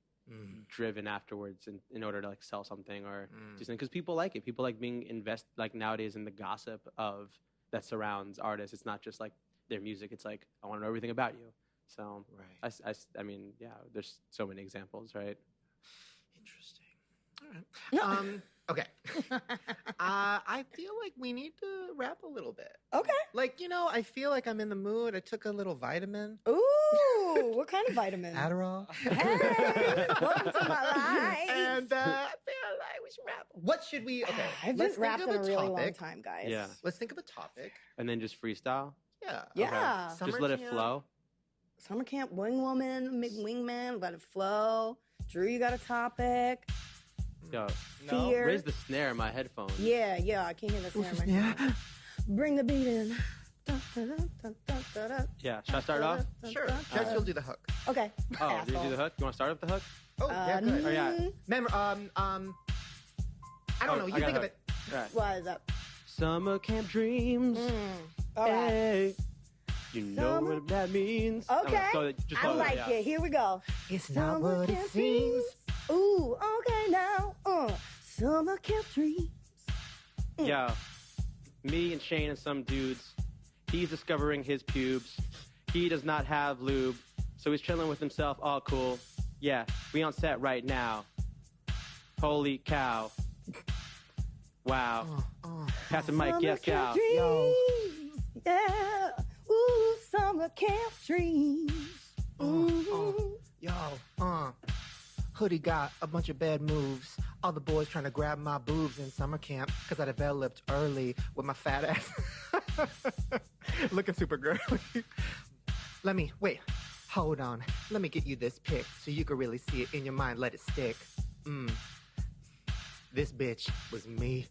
Speaker 4: driven afterwards in order to like sell something or do something, because people like it. People like being like nowadays in the gossip of that surrounds artists. It's not just like their music. It's like, I want to know everything about you. So
Speaker 1: Right.
Speaker 4: I mean, yeah, there's so many examples, right?
Speaker 1: Interesting. All right. Okay. I feel like we need to rap a little bit.
Speaker 3: Okay.
Speaker 1: Like, I feel like I'm in the mood. I took a little vitamin.
Speaker 3: Ooh, what kind of vitamin?
Speaker 1: Adderall.
Speaker 3: Hey, welcome to my life.
Speaker 1: And I feel like we should rap. What should we? Okay.
Speaker 3: I've
Speaker 1: let's
Speaker 3: been rapped
Speaker 1: think
Speaker 3: in
Speaker 1: of
Speaker 3: a really long
Speaker 1: topic.
Speaker 3: time, guys.
Speaker 4: Yeah.
Speaker 1: Let's think of a topic.
Speaker 4: And then just freestyle.
Speaker 1: Yeah.
Speaker 3: Yeah.
Speaker 1: Summer
Speaker 4: Just let it
Speaker 1: camp.
Speaker 4: flow.
Speaker 3: Summer camp, wing woman, wingman, let it flow. Drew, you got a topic?
Speaker 4: Yo,
Speaker 2: No.
Speaker 3: Fear.
Speaker 4: raise the snare in my headphones.
Speaker 3: Yeah, I can't hear the snare. in my phone. Bring the beat in.
Speaker 4: Yeah. Should I start off?
Speaker 1: Sure. Jess, you'll do the hook.
Speaker 3: Okay.
Speaker 4: Oh, did you do the hook? You want to start with the hook?
Speaker 1: Oh, yeah, good.
Speaker 4: Oh, yeah.
Speaker 1: Remember, I don't know. You
Speaker 4: I got
Speaker 1: think
Speaker 4: a
Speaker 1: of
Speaker 4: hook.
Speaker 1: it.
Speaker 4: All right.
Speaker 3: What is up?
Speaker 4: Summer camp dreams.
Speaker 3: All right.
Speaker 4: Hey. You know
Speaker 3: Summer-
Speaker 4: what that means.
Speaker 3: Okay.
Speaker 4: Just
Speaker 3: I
Speaker 4: follow
Speaker 3: like
Speaker 4: that,
Speaker 3: it. Here we go.
Speaker 1: It's
Speaker 3: Summer
Speaker 1: not what it
Speaker 3: camp
Speaker 1: seems.
Speaker 3: dreams. Ooh, okay now. Summer camp dreams.
Speaker 4: Yeah. Me and Shane and some dudes. He's discovering his pubes. He does not have lube, so he's chilling with himself. All cool. Yeah, we on set right now. Holy cow. Wow. Pass the mic,
Speaker 3: Summer
Speaker 4: yes,
Speaker 3: camp
Speaker 4: cow.
Speaker 3: dreams. Yeah. Ooh, summer camp dreams.
Speaker 1: Hoodie got a bunch of bad moves. All the boys trying to grab my boobs in summer camp because I developed early with my fat ass. Looking super girly. Hold on. Let me get you this pic so you can really see it in your mind. Let it stick. This bitch was me.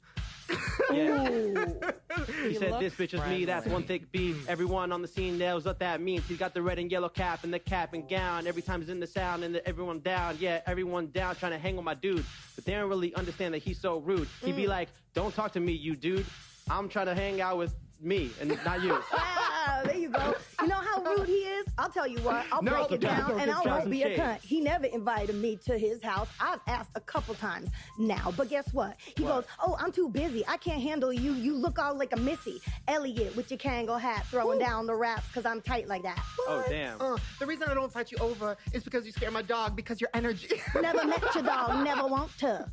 Speaker 4: Yeah. He
Speaker 2: He
Speaker 4: said,
Speaker 2: looks
Speaker 4: this bitch is me, that's one thick beef. Everyone on the scene knows what that means. He's got the red and yellow cap and the cap and gown. Every time he's in the sound and everyone down. Yeah, everyone down trying to hang with my dude. But they don't really understand that he's so rude. He'd be like, don't talk to me, you dude. I'm trying to hang out with me and not you.
Speaker 3: Wow, there you go. You know how rude he is? I'll tell you what. I'll break it down, and I won't be a cunt. He never invited me to his house. I've asked a couple times now, but guess what? He goes, oh, I'm too busy. I can't handle you. You look all like a Missy Elliott with your Kangol hat throwing down the raps because I'm tight like that.
Speaker 4: Oh, damn.
Speaker 1: The reason I don't fight you over is because you scare my dog because your energy.
Speaker 3: Never met your dog, never want to.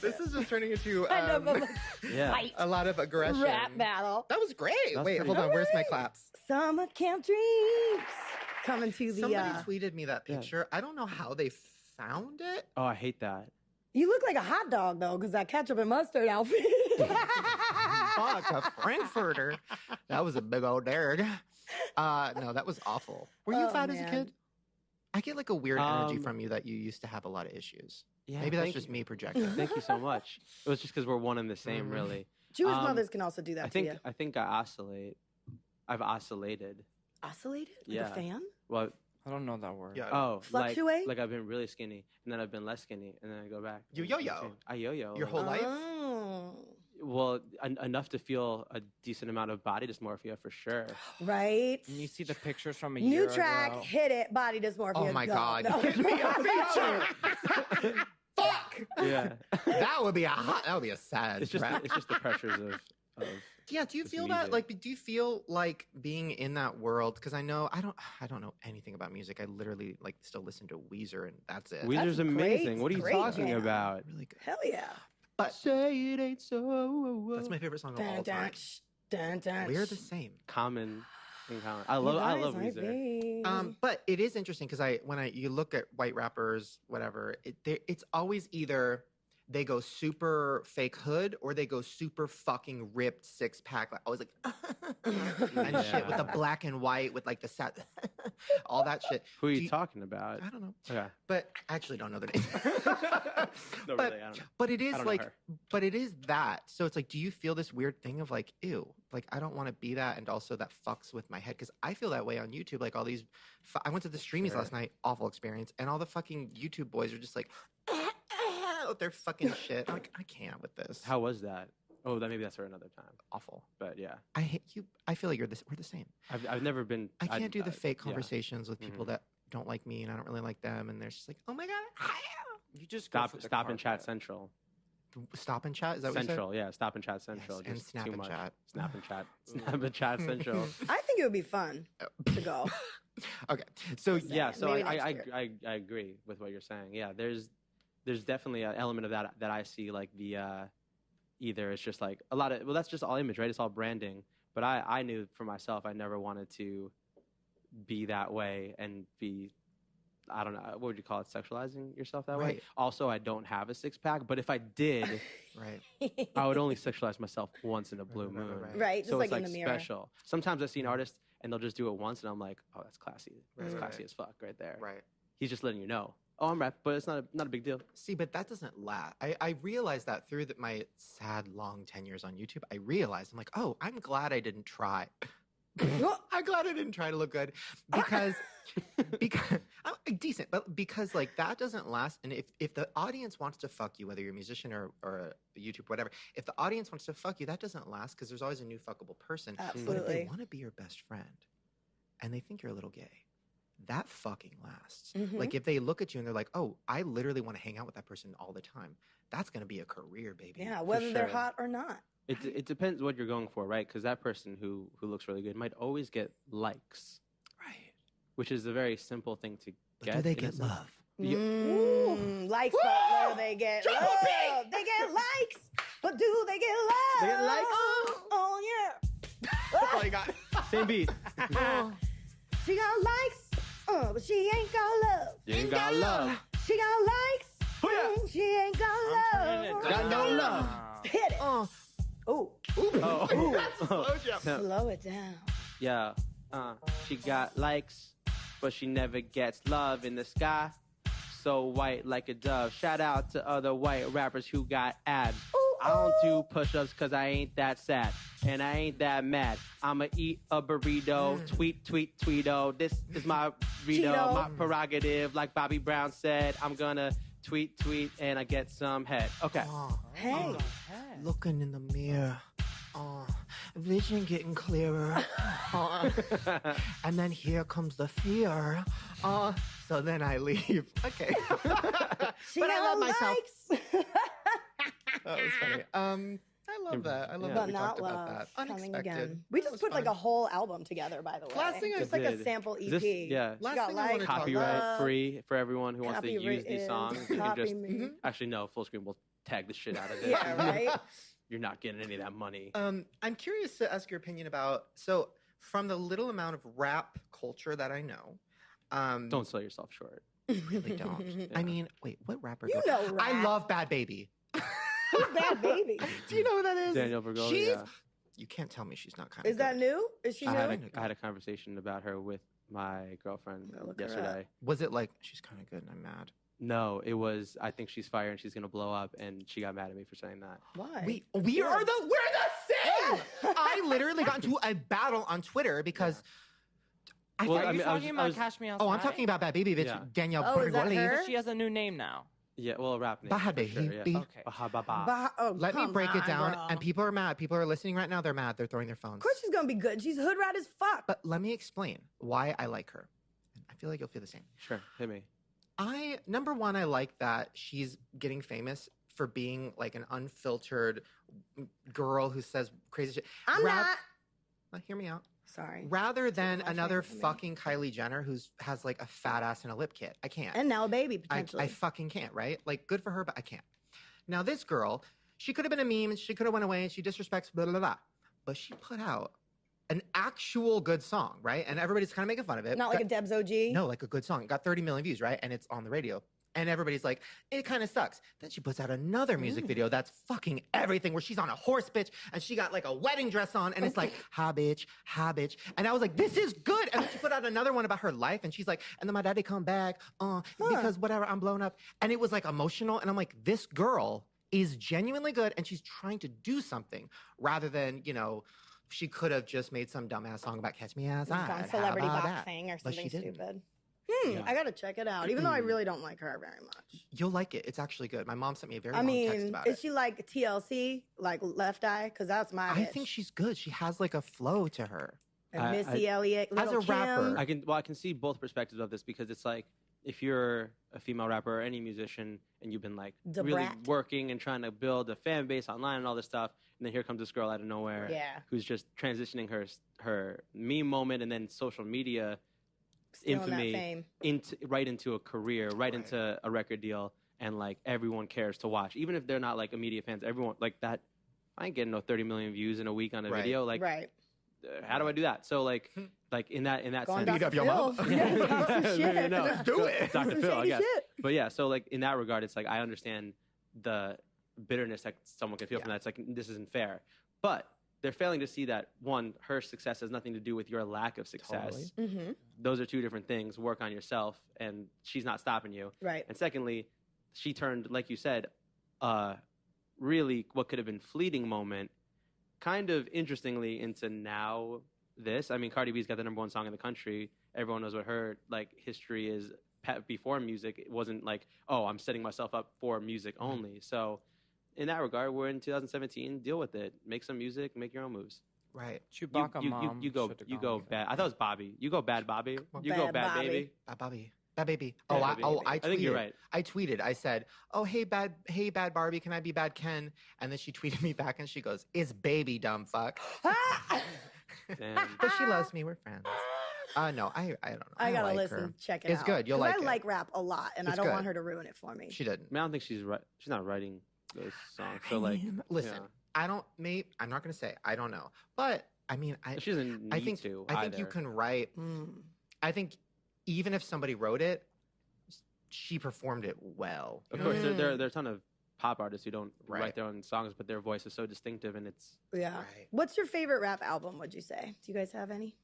Speaker 1: This is just turning into
Speaker 4: Yeah.
Speaker 3: Fight.
Speaker 1: a lot of aggression.
Speaker 3: Rap battle.
Speaker 1: That was great.
Speaker 4: That's
Speaker 1: Wait,
Speaker 4: pretty
Speaker 1: hold on.
Speaker 4: good.
Speaker 1: Where's my claps?
Speaker 3: Summer camp dreams. Coming to the,
Speaker 1: Somebody tweeted me that picture. I don't know how they found it.
Speaker 4: Oh, I hate that.
Speaker 3: you look like a hot dog, though, because that ketchup and mustard outfit.
Speaker 1: Fuck, a Frankfurter. That was a big old nerd. No, that was awful. Were you
Speaker 3: Oh,
Speaker 1: fat as a
Speaker 3: man.
Speaker 1: kid? I get like a weird energy
Speaker 4: Um,
Speaker 1: from you that you used to have a lot of issues.
Speaker 4: Yeah,
Speaker 1: Maybe that's
Speaker 4: thank
Speaker 1: just
Speaker 4: you.
Speaker 1: me projecting.
Speaker 4: Thank you so much. It was just because we're one and the same,
Speaker 1: Mhm.
Speaker 4: really.
Speaker 3: Jewish
Speaker 4: Um,
Speaker 3: mothers can also do that
Speaker 4: I
Speaker 3: to
Speaker 4: think
Speaker 3: you.
Speaker 4: I think I oscillate. I've oscillated.
Speaker 3: Oscillated? Like
Speaker 4: Yeah.
Speaker 3: a fan?
Speaker 4: Well,
Speaker 2: I don't know that word.
Speaker 1: Yeah.
Speaker 4: oh,
Speaker 3: Fluctuate?
Speaker 4: like I've been really skinny, and then I've been less skinny, and then I go back.
Speaker 1: You
Speaker 4: and
Speaker 1: yo-yo.
Speaker 4: change. I yo-yo.
Speaker 1: Your whole life?
Speaker 3: Oh.
Speaker 4: Well, enough to feel a decent amount of body dysmorphia for sure.
Speaker 3: Right?
Speaker 2: And you see the pictures from a year
Speaker 3: New track,
Speaker 2: ago.
Speaker 3: hit it, body dysmorphia.
Speaker 1: Oh my
Speaker 3: go.
Speaker 1: God.
Speaker 3: No.
Speaker 1: Give me a feature. Fuck.
Speaker 4: Yeah,
Speaker 1: That would be a sad
Speaker 4: it's just
Speaker 1: track.
Speaker 4: it's just the pressures of
Speaker 1: Yeah, do you
Speaker 4: It's
Speaker 1: feel that?
Speaker 4: music.
Speaker 1: Like, do you feel like being in that world? Because I know I don't know anything about music. I literally like still listen to Weezer, and that's it.
Speaker 4: Weezer's
Speaker 3: great-
Speaker 4: amazing. What are you
Speaker 3: great
Speaker 4: talking
Speaker 3: jam.
Speaker 4: about?
Speaker 1: Really good.
Speaker 3: Hell yeah.
Speaker 1: But
Speaker 4: Say it ain't so.
Speaker 1: that's my favorite song of
Speaker 3: Dun,
Speaker 1: all
Speaker 3: dun,
Speaker 1: time.
Speaker 3: sh, dun, dun,
Speaker 1: We're
Speaker 3: sh.
Speaker 1: the same.
Speaker 4: common in common.
Speaker 3: You
Speaker 4: I
Speaker 3: guys
Speaker 4: love
Speaker 3: are
Speaker 4: Weezer.
Speaker 3: big.
Speaker 1: But it is interesting because when you look at white rappers, whatever, it's always either they go super fake hood or they go super fucking ripped 6-pack. Like, I was like, and shit with the black and white with like the all that shit.
Speaker 4: Who are
Speaker 1: Do
Speaker 4: you
Speaker 1: you-
Speaker 4: talking about?
Speaker 1: I don't know,
Speaker 4: Okay.
Speaker 1: but I actually don't know the name.
Speaker 4: No,
Speaker 1: but,
Speaker 4: really, I don't know.
Speaker 1: but it
Speaker 4: I
Speaker 1: is
Speaker 4: don't know
Speaker 1: like,
Speaker 4: her.
Speaker 1: but it is that. So it's like, do you feel this weird thing of like, ew, like I don't want to be that, and also that fucks with my head because I feel that way on YouTube. Like all these, I went to the streamies
Speaker 4: Sure.
Speaker 1: last night, awful experience, and all the fucking YouTube boys are just like, with their fucking shit. I'm like, I can't with this.
Speaker 4: How was that? Oh, maybe that's for another time.
Speaker 1: awful.
Speaker 4: But yeah,
Speaker 1: I hate you. I feel like we're the same.
Speaker 4: I've never been.
Speaker 1: I can't do the fake
Speaker 4: yeah.
Speaker 1: conversations with people that don't like me and I don't really like them, and they're just like, oh my god,
Speaker 2: You just go for the
Speaker 4: Stop and chat
Speaker 2: carpet.
Speaker 4: central.
Speaker 1: stop and chat. Is that what you said?
Speaker 4: Central, yeah. Stop and chat central.
Speaker 1: Yes, and
Speaker 4: just
Speaker 1: snap
Speaker 4: too
Speaker 1: and
Speaker 4: much.
Speaker 1: chat.
Speaker 4: Snap and chat. Snap and chat central.
Speaker 3: I think it would be fun to go.
Speaker 1: Okay, so
Speaker 3: Just
Speaker 4: Yeah,
Speaker 3: saying.
Speaker 4: so
Speaker 3: Maybe
Speaker 4: I
Speaker 3: next year.
Speaker 4: I agree with what you're saying. Yeah, there's definitely an element of that I see, like the either it's just like a lot of, well, that's just all image, right? It's all branding. But I knew for myself I never wanted to be that way and be, I don't know, what would you call it, sexualizing yourself that way?
Speaker 1: Right.
Speaker 4: Also, I don't have a 6-pack, but if I did,
Speaker 1: right.
Speaker 4: I would only sexualize myself once in a blue
Speaker 1: Right,
Speaker 4: moon.
Speaker 1: right, right.
Speaker 3: Right, just
Speaker 4: So
Speaker 3: like
Speaker 4: it's like
Speaker 3: in the mirror.
Speaker 4: special. Sometimes I've seen artists and they'll just do it once and I'm like, oh, that's classy. That's
Speaker 1: Right,
Speaker 4: classy
Speaker 1: right.
Speaker 4: as fuck right there.
Speaker 1: Right.
Speaker 4: He's just letting you know. Oh, I'm rap, but it's not a big deal.
Speaker 1: See, but that doesn't last. I realized that through my sad, long 10 years on YouTube. I realized, I'm like, oh, I'm glad I didn't try. I'm glad I didn't try to look good because I'm decent, but because like that doesn't last. And if the audience wants to fuck you, whether you're a musician or a YouTuber, whatever, if the audience wants to fuck you, that doesn't last because there's always a new fuckable person. But if they
Speaker 3: Absolutely.
Speaker 1: want to be your best friend and they think you're a little gay, that fucking lasts.
Speaker 3: Mhm.
Speaker 1: Like if they look at you and they're like, oh, I literally want to hang out with that person all the time. That's going to be a career, baby.
Speaker 3: Yeah, whether they're
Speaker 4: sure.
Speaker 3: hot or not.
Speaker 4: It depends what you're going for, right? Because that person who looks really good might always get likes,
Speaker 1: Right.
Speaker 4: which is a very simple thing to
Speaker 1: But
Speaker 4: get.
Speaker 1: do they
Speaker 4: in a
Speaker 1: get
Speaker 4: sense.
Speaker 1: love?
Speaker 4: Yeah.
Speaker 3: Likes, but where they get
Speaker 1: Triple
Speaker 3: love.
Speaker 1: P!
Speaker 3: They get likes, but do they get love?
Speaker 1: They get likes?
Speaker 3: Oh yeah.
Speaker 1: That's all you got.
Speaker 4: Same beat.
Speaker 3: She got likes, but she ain't got love.
Speaker 4: You ain't got love.
Speaker 3: She got likes, she ain't got love.
Speaker 1: Got no love.
Speaker 3: Hit it. Ooh.
Speaker 1: Slow
Speaker 3: Slow it down.
Speaker 4: Yeah. She got likes, but she never gets love in the sky. So white like a dove. Shout out to other white rappers who got abs. I don't do push-ups cause I ain't that sad. And I ain't that mad. I'ma eat a burrito. Tweet, tweeto. This is my burrito, my prerogative. Like Bobby Brown said, I'm gonna tweet, and I get some head. Okay.
Speaker 3: Hey.
Speaker 1: Looking in the mirror. Vision getting clearer. And then here comes the fear. So then I leave. Okay. But I love myself. That was funny. I love that. I love that we talked about that.
Speaker 3: Coming
Speaker 1: Unexpected.
Speaker 3: again. We just put like a whole album together, by the way.
Speaker 1: Last thing I
Speaker 3: just like a
Speaker 4: did.
Speaker 3: sample EP.
Speaker 4: Yeah.
Speaker 1: Last
Speaker 3: got
Speaker 1: thing I want to talk
Speaker 4: Copyright
Speaker 1: about.
Speaker 4: free for everyone who wants to use these songs. You can just
Speaker 3: Copy
Speaker 4: actually no. Full Screen will tag the shit out of it.
Speaker 3: Yeah, right?
Speaker 4: You're not getting any of that money.
Speaker 1: I'm curious to ask your opinion about, so from the little amount of rap culture that I know.
Speaker 4: Don't sell yourself short.
Speaker 1: Really don't.
Speaker 4: Yeah.
Speaker 1: I mean, wait, what rapper?
Speaker 3: You know rap.
Speaker 1: I love Bad Baby.
Speaker 3: Who's Bad Baby?
Speaker 1: Do you know who that is?
Speaker 4: Danielle Bergoli,
Speaker 1: She's,
Speaker 4: yeah.
Speaker 1: You can't tell me she's not kind of
Speaker 3: Is that new? Is she
Speaker 4: I
Speaker 3: new?
Speaker 4: had a conversation about her with my girlfriend
Speaker 3: Look her
Speaker 4: yesterday.
Speaker 1: Was it like, she's kind of good and I'm mad?
Speaker 4: No, it was, I think she's fire and she's going to blow up, and she got mad at me for saying that.
Speaker 3: Why?
Speaker 1: We're the same! I literally got into a battle on Twitter because I
Speaker 4: Well,
Speaker 1: thought
Speaker 4: I
Speaker 2: Are you
Speaker 4: mean,
Speaker 2: talking
Speaker 4: I
Speaker 2: about
Speaker 4: was-
Speaker 2: Cash Me Outside?
Speaker 1: oh, I'm talking about Bad Baby, bitch.
Speaker 4: Yeah.
Speaker 1: Danielle
Speaker 3: Oh, is that
Speaker 1: Bergoli.
Speaker 3: her?
Speaker 2: She has a new name now.
Speaker 4: Yeah, well, a rap name.
Speaker 1: Bad
Speaker 4: for
Speaker 1: Baby.
Speaker 4: sure, yeah.
Speaker 2: Okay.
Speaker 4: Baha Baba.
Speaker 1: Let me break it down.
Speaker 3: Girl.
Speaker 1: And people are mad. People are listening right now. They're mad. They're throwing their phones.
Speaker 3: Of course she's gonna be good. She's hood rat as fuck.
Speaker 1: But let me explain why I like her. I feel like you'll feel the same.
Speaker 4: Sure, hit me.
Speaker 1: Number one, I like that she's getting famous for being like an unfiltered girl who says crazy shit.
Speaker 3: I'm not.
Speaker 1: Hear me out.
Speaker 3: Sorry.
Speaker 1: Rather than
Speaker 3: much
Speaker 1: another
Speaker 3: for me.
Speaker 1: fucking Kylie Jenner who has like a fat ass and a lip kit. I can't.
Speaker 3: And now a baby
Speaker 1: I
Speaker 3: potentially.
Speaker 1: fucking can't, right? Like, good for her, but I can't. Now, this girl, she could have been a meme and she could have went away and she disrespects blah, blah, blah. But she put out an actual good song, right? And everybody's kind of making fun of it.
Speaker 3: Not like a Debs OG.
Speaker 1: No, like a good song. Got 30 million views, right? And it's on the radio. And everybody's like, it kind of sucks. Then she puts out another music video that's fucking everything, where she's on a horse, bitch, and she got like a wedding dress on, and it's like, ha, bitch, ha, bitch. And I was like, this is good. And then she put out another one about her life, and she's like, and then my daddy come back, because whatever, I'm blown up. And it was like emotional, and I'm like, this girl is genuinely good, and she's trying to do something rather than, you know, she could have just made some dumbass song about Catch Me Outside.
Speaker 3: On
Speaker 1: How
Speaker 3: celebrity
Speaker 1: about that?
Speaker 3: boxing or
Speaker 1: But she
Speaker 3: something
Speaker 1: didn't.
Speaker 3: stupid.
Speaker 4: Yeah.
Speaker 3: I gotta check it out. Even though I really don't like her very much.
Speaker 1: You'll like it. It's actually good. My mom sent me a very
Speaker 3: I
Speaker 1: long text
Speaker 3: mean,
Speaker 1: about
Speaker 3: is
Speaker 1: it.
Speaker 3: she like TLC, like Left Eye? Because that's my
Speaker 1: I
Speaker 3: bitch.
Speaker 1: think she's good. She has like a flow to her.
Speaker 3: And
Speaker 4: I-
Speaker 3: Missy Elliott,
Speaker 1: As
Speaker 3: Lil'
Speaker 1: a rapper,
Speaker 3: Kim.
Speaker 4: I can see both perspectives of this, because it's like, if you're a female rapper or any musician and you've been like
Speaker 3: Da
Speaker 4: really
Speaker 3: brat.
Speaker 4: working and trying to build a fan base online and all this stuff, and then here comes this girl out of nowhere
Speaker 3: Yeah.
Speaker 4: who's just transitioning her meme moment and then social media
Speaker 3: Stealing that
Speaker 4: infamy
Speaker 3: fame.
Speaker 4: into a career, right into a record deal, and like everyone cares to watch, even if they're not like immediate fans. Everyone like that. I ain't getting no 30 million views in a week on a
Speaker 1: Right.
Speaker 4: video. Like,
Speaker 3: Right.
Speaker 4: how do I do that? So like in that
Speaker 3: Going
Speaker 4: sense,
Speaker 3: Dr.
Speaker 1: up your
Speaker 3: Phil.
Speaker 1: mama.
Speaker 3: Yeah, talk some shit.
Speaker 4: No,
Speaker 1: Let's do it.
Speaker 4: Dr.
Speaker 3: Some
Speaker 4: Phil, I
Speaker 3: shady
Speaker 4: guess.
Speaker 3: shit.
Speaker 4: But yeah, so like in that regard, it's like I understand the bitterness that someone can feel from
Speaker 1: Yeah.
Speaker 4: that. It's like, this isn't fair. But they're failing to see that, one, her success has nothing to do with your lack of success.
Speaker 1: Totally.
Speaker 3: Mm-hmm.
Speaker 4: Those are two different things. Work on yourself, and she's not stopping you.
Speaker 3: Right.
Speaker 4: And secondly, she turned, like you said, really what could have been fleeting moment, kind of interestingly, into now this. I mean, Cardi B's got the #1 song in the country. Everyone knows what her like history is before music. It wasn't like, oh, I'm setting myself up for music only. So in that regard, we're in 2017. Deal with it. Make some music. Make your own moves.
Speaker 1: Right.
Speaker 2: Chewbacca mom.
Speaker 4: You go
Speaker 2: should've
Speaker 4: you
Speaker 2: gone
Speaker 4: go
Speaker 2: with
Speaker 4: bad.
Speaker 2: that.
Speaker 4: I thought it was Bobby. You go bad Bobby. You
Speaker 3: Bad
Speaker 4: go bad
Speaker 3: Bobby.
Speaker 4: baby.
Speaker 1: Bad Bobby. Bad baby.
Speaker 4: Bad
Speaker 1: I
Speaker 4: baby.
Speaker 1: tweeted.
Speaker 4: I think you're right.
Speaker 1: I tweeted. I said, "Oh, hey bad Barbie, can I be bad Ken?" And then she tweeted me back and she goes, "It's baby, dumb fuck."
Speaker 4: Damn.
Speaker 1: But she loves me. We're friends. No, I don't know.
Speaker 3: I gotta
Speaker 1: like
Speaker 3: listen.
Speaker 1: her.
Speaker 3: Check it
Speaker 1: It's
Speaker 3: out.
Speaker 1: good. You'll
Speaker 3: 'Cause
Speaker 1: like
Speaker 3: I
Speaker 1: it.
Speaker 3: like rap a lot, and I
Speaker 1: It's
Speaker 3: don't
Speaker 1: good.
Speaker 3: want her to ruin it for me.
Speaker 1: She didn't.
Speaker 4: I mean, I don't think she's not writing those songs. So like,
Speaker 1: listen,
Speaker 4: yeah.
Speaker 1: I don't. I'm not gonna say I don't know, but I mean,
Speaker 4: She doesn't need
Speaker 1: I think
Speaker 4: to.
Speaker 1: I think you
Speaker 4: either.
Speaker 1: can write. I think even if somebody wrote it, she performed it well.
Speaker 4: Of course, there are a ton of pop artists who don't write their own songs, but their voice is so distinctive, and it's
Speaker 3: Yeah.
Speaker 1: Right.
Speaker 3: What's your favorite rap album, would you say? Do you guys have any?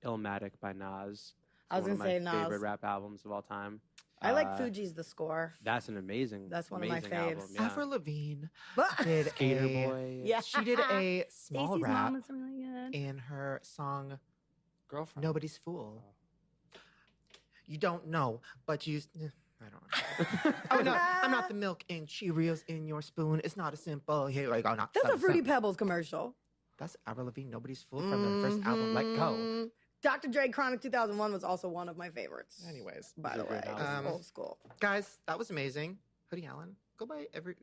Speaker 4: Illmatic by Nas.
Speaker 3: I was
Speaker 4: One of
Speaker 3: gonna say
Speaker 4: my
Speaker 3: Nas.
Speaker 4: favorite rap albums of all time.
Speaker 3: I like Fuji's The Score.
Speaker 4: That's an amazing.
Speaker 3: That's one of my
Speaker 4: amazing
Speaker 3: faves.
Speaker 4: album, yeah.
Speaker 1: Avril Lavigne
Speaker 3: But
Speaker 1: did
Speaker 4: Skater
Speaker 1: a
Speaker 4: Boy.
Speaker 3: yeah,
Speaker 1: she did a small
Speaker 3: Stacey's
Speaker 1: rap
Speaker 3: mom was really good.
Speaker 1: in her song
Speaker 2: Girlfriend.
Speaker 1: "Nobody's Fool." You don't know, but you. I don't know. Oh no, I'm not the milk and Cheerios in your spoon. It's not a simple. Here, like, oh, not.
Speaker 3: That's a
Speaker 1: not
Speaker 3: Fruity
Speaker 1: simple.
Speaker 3: Pebbles commercial.
Speaker 1: That's Avril Lavigne. Nobody's Fool from their first album. Let go.
Speaker 3: Mhm. Dr. Dre Chronic 2001 was also one of my favorites.
Speaker 1: Anyways,
Speaker 3: By the
Speaker 4: It's a
Speaker 3: way,
Speaker 4: great
Speaker 3: it's
Speaker 1: album.
Speaker 3: old school.
Speaker 1: guys, that was amazing. Hoodie Allen,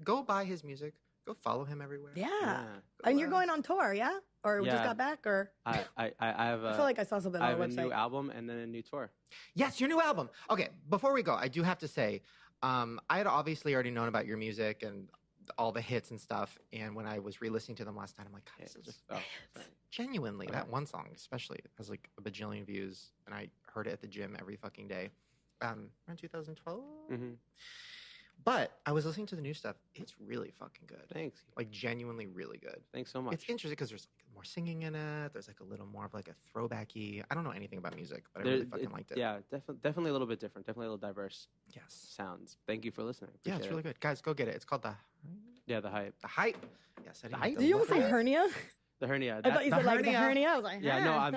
Speaker 1: go buy his music. Go follow him everywhere.
Speaker 3: Yeah.
Speaker 4: Yeah.
Speaker 3: And you're going on tour, yeah? Or just
Speaker 4: Yeah.
Speaker 3: got back? Or
Speaker 4: I have a,
Speaker 3: I feel like I saw something
Speaker 4: I
Speaker 3: on
Speaker 4: have
Speaker 3: the
Speaker 4: a
Speaker 3: website.
Speaker 4: new album and then a new tour.
Speaker 1: Yes, your new album. Okay, before we go, I do have to say, I had obviously already known about your music and all the hits and stuff. And when I was re-listening to them last night, I'm like, God, this is genuinely that one song, especially has like a bajillion views, and I heard it at the gym every fucking day. Around 2012.
Speaker 4: Mm-hmm.
Speaker 1: But I was listening to the new stuff. It's really fucking good.
Speaker 4: Thanks.
Speaker 1: Like genuinely really good.
Speaker 4: Thanks so much.
Speaker 1: It's interesting because there's like more singing in it. There's like a little more of like a throwbacky. I don't know anything about music, but I really fucking liked it.
Speaker 4: Yeah, definitely a little bit different. Definitely a little diverse
Speaker 1: Yes.
Speaker 4: sounds. Thank you for listening.
Speaker 1: Yeah, it's
Speaker 4: Appreciate
Speaker 1: really
Speaker 4: it.
Speaker 1: good. Guys, go get it. It's called
Speaker 4: Yeah, the hype.
Speaker 1: The Hype. Yes, I didn't have
Speaker 4: Hype?
Speaker 1: to
Speaker 3: Did you
Speaker 1: look
Speaker 3: almost say
Speaker 1: it up.
Speaker 3: hernia?
Speaker 4: The hernia.
Speaker 3: I thought you
Speaker 1: the
Speaker 3: said like the
Speaker 1: hernia.
Speaker 3: hernia. I was like,
Speaker 4: Yeah, no,
Speaker 3: huh.